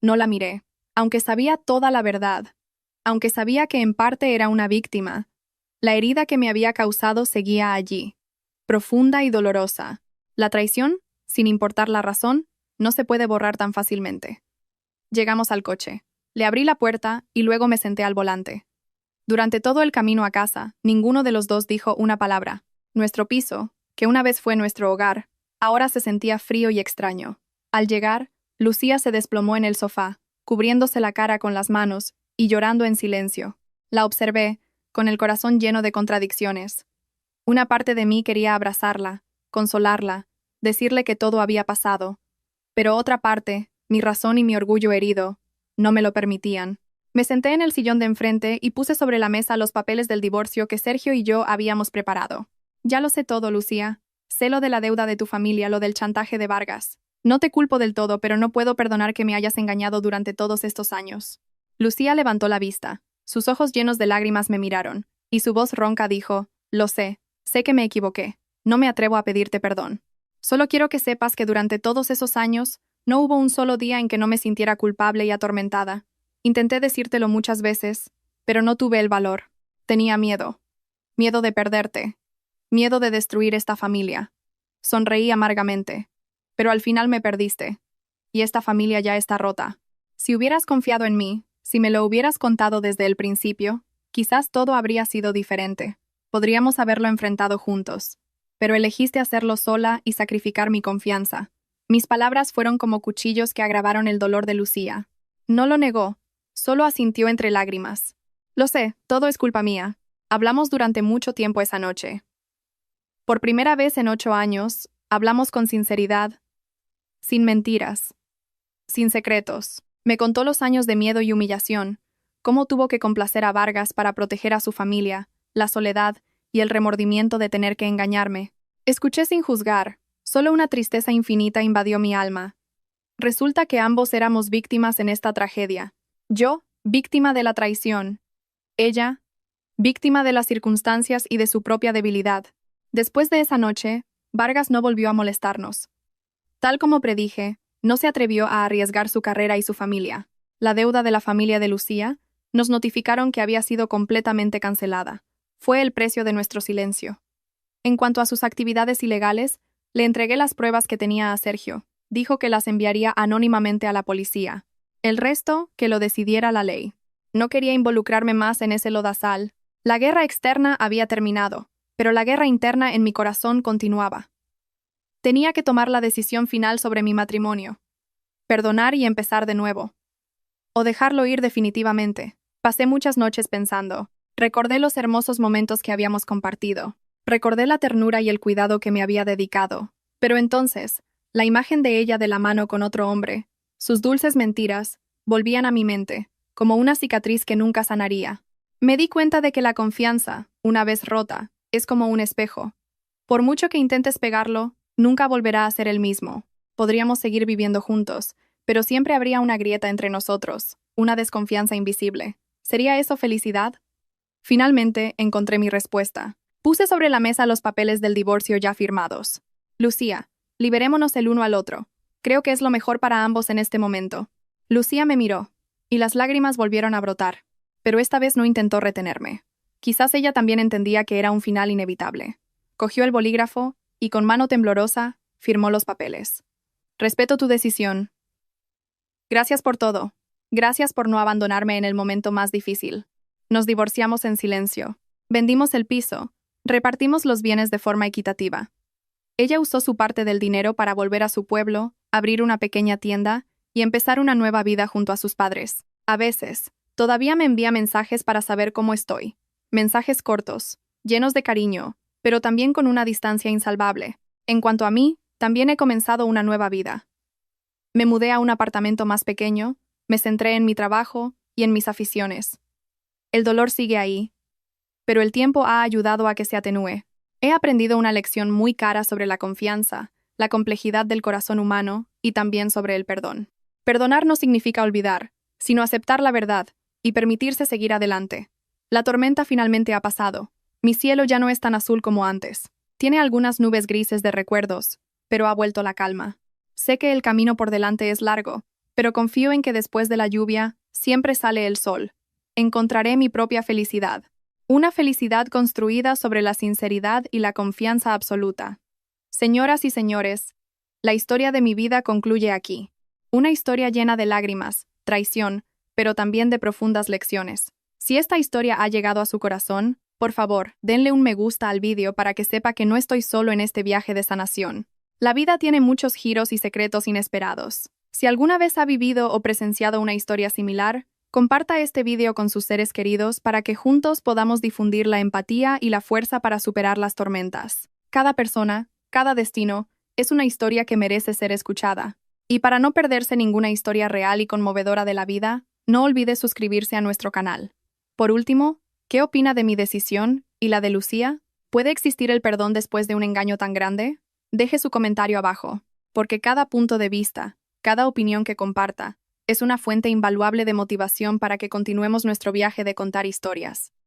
No la miré, aunque sabía toda la verdad. Aunque sabía que en parte era una víctima, la herida que me había causado seguía allí, profunda y dolorosa. La traición, sin importar la razón, no se puede borrar tan fácilmente. Llegamos al coche. Le abrí la puerta y luego me senté al volante. Durante todo el camino a casa, ninguno de los dos dijo una palabra. Nuestro piso, que una vez fue nuestro hogar, ahora se sentía frío y extraño. Al llegar, Lucía se desplomó en el sofá, cubriéndose la cara con las manos y llorando en silencio. La observé, con el corazón lleno de contradicciones. Una parte de mí quería abrazarla, consolarla, decirle que todo había pasado. Pero otra parte, mi razón y mi orgullo herido, no me lo permitían. Me senté en el sillón de enfrente y puse sobre la mesa los papeles del divorcio que Sergio y yo habíamos preparado. Ya lo sé todo, Lucía. Sé lo de la deuda de tu familia, lo del chantaje de Vargas. No te culpo del todo, pero no puedo perdonar que me hayas engañado durante todos estos años. Lucía levantó la vista. Sus ojos llenos de lágrimas me miraron, y su voz ronca dijo, lo sé que me equivoqué. No me atrevo a pedirte perdón. Solo quiero que sepas que durante todos esos años, no hubo un solo día en que no me sintiera culpable y atormentada. Intenté decírtelo muchas veces, pero no tuve el valor. Tenía miedo. Miedo de perderte. Miedo de destruir esta familia. Sonreí amargamente. Pero al final me perdiste. Y esta familia ya está rota. Si hubieras confiado en mí, si me lo hubieras contado desde el principio, quizás todo habría sido diferente. Podríamos haberlo enfrentado juntos. Pero elegiste hacerlo sola y sacrificar mi confianza. Mis palabras fueron como cuchillos que agravaron el dolor de Lucía. No lo negó, solo asintió entre lágrimas. Lo sé, todo es culpa mía. Hablamos durante mucho tiempo esa noche. Por primera vez en 8 años, hablamos con sinceridad, sin mentiras, sin secretos. Me contó los años de miedo y humillación, cómo tuvo que complacer a Vargas para proteger a su familia, la soledad y el remordimiento de tener que engañarme. Escuché sin juzgar, solo una tristeza infinita invadió mi alma. Resulta que ambos éramos víctimas en esta tragedia. Yo, víctima de la traición. Ella, víctima de las circunstancias y de su propia debilidad. Después de esa noche, Vargas no volvió a molestarnos. Tal como predije, no se atrevió a arriesgar su carrera y su familia. La deuda de la familia de Lucía, nos notificaron que había sido completamente cancelada. Fue el precio de nuestro silencio. En cuanto a sus actividades ilegales, le entregué las pruebas que tenía a Sergio. Dijo que las enviaría anónimamente a la policía. El resto, que lo decidiera la ley. No quería involucrarme más en ese lodazal. La guerra externa había terminado, pero la guerra interna en mi corazón continuaba. Tenía que tomar la decisión final sobre mi matrimonio. Perdonar y empezar de nuevo. O dejarlo ir definitivamente. Pasé muchas noches pensando. Recordé los hermosos momentos que habíamos compartido. Recordé la ternura y el cuidado que me había dedicado. Pero entonces, la imagen de ella de la mano con otro hombre, sus dulces mentiras, volvían a mi mente, como una cicatriz que nunca sanaría. Me di cuenta de que la confianza, una vez rota, es como un espejo. Por mucho que intentes pegarlo, nunca volverá a ser el mismo. Podríamos seguir viviendo juntos, pero siempre habría una grieta entre nosotros, una desconfianza invisible. ¿Sería eso felicidad? Finalmente, encontré mi respuesta. Puse sobre la mesa los papeles del divorcio ya firmados. Lucía, liberémonos el uno al otro. Creo que es lo mejor para ambos en este momento. Lucía me miró, y las lágrimas volvieron a brotar. Pero esta vez no intentó retenerme. Quizás ella también entendía que era un final inevitable. Cogió el bolígrafo, y con mano temblorosa, firmó los papeles. Respeto tu decisión. Gracias por todo. Gracias por no abandonarme en el momento más difícil. Nos divorciamos en silencio. Vendimos el piso. Repartimos los bienes de forma equitativa. Ella usó su parte del dinero para volver a su pueblo, abrir una pequeña tienda y empezar una nueva vida junto a sus padres. A veces, todavía me envía mensajes para saber cómo estoy. Mensajes cortos, llenos de cariño, pero también con una distancia insalvable. En cuanto a mí, también he comenzado una nueva vida. Me mudé a un apartamento más pequeño, me centré en mi trabajo y en mis aficiones. El dolor sigue ahí, pero el tiempo ha ayudado a que se atenúe. He aprendido una lección muy cara sobre la confianza, la complejidad del corazón humano y también sobre el perdón. Perdonar no significa olvidar, sino aceptar la verdad y permitirse seguir adelante. La tormenta finalmente ha pasado. Mi cielo ya no es tan azul como antes. Tiene algunas nubes grises de recuerdos, pero ha vuelto la calma. Sé que el camino por delante es largo, pero confío en que después de la lluvia siempre sale el sol. Encontraré mi propia felicidad. Una felicidad construida sobre la sinceridad y la confianza absoluta. Señoras y señores, la historia de mi vida concluye aquí. Una historia llena de lágrimas, traición, pero también de profundas lecciones. Si esta historia ha llegado a su corazón, por favor, denle un me gusta al vídeo para que sepa que no estoy solo en este viaje de sanación. La vida tiene muchos giros y secretos inesperados. Si alguna vez ha vivido o presenciado una historia similar, comparta este vídeo con sus seres queridos para que juntos podamos difundir la empatía y la fuerza para superar las tormentas. Cada persona, cada destino, es una historia que merece ser escuchada. Y para no perderse ninguna historia real y conmovedora de la vida, no olvide suscribirse a nuestro canal. Por último, ¿qué opina de mi decisión y la de Lucía? ¿Puede existir el perdón después de un engaño tan grande? Deje su comentario abajo, porque cada punto de vista, cada opinión que comparta, es una fuente invaluable de motivación para que continuemos nuestro viaje de contar historias.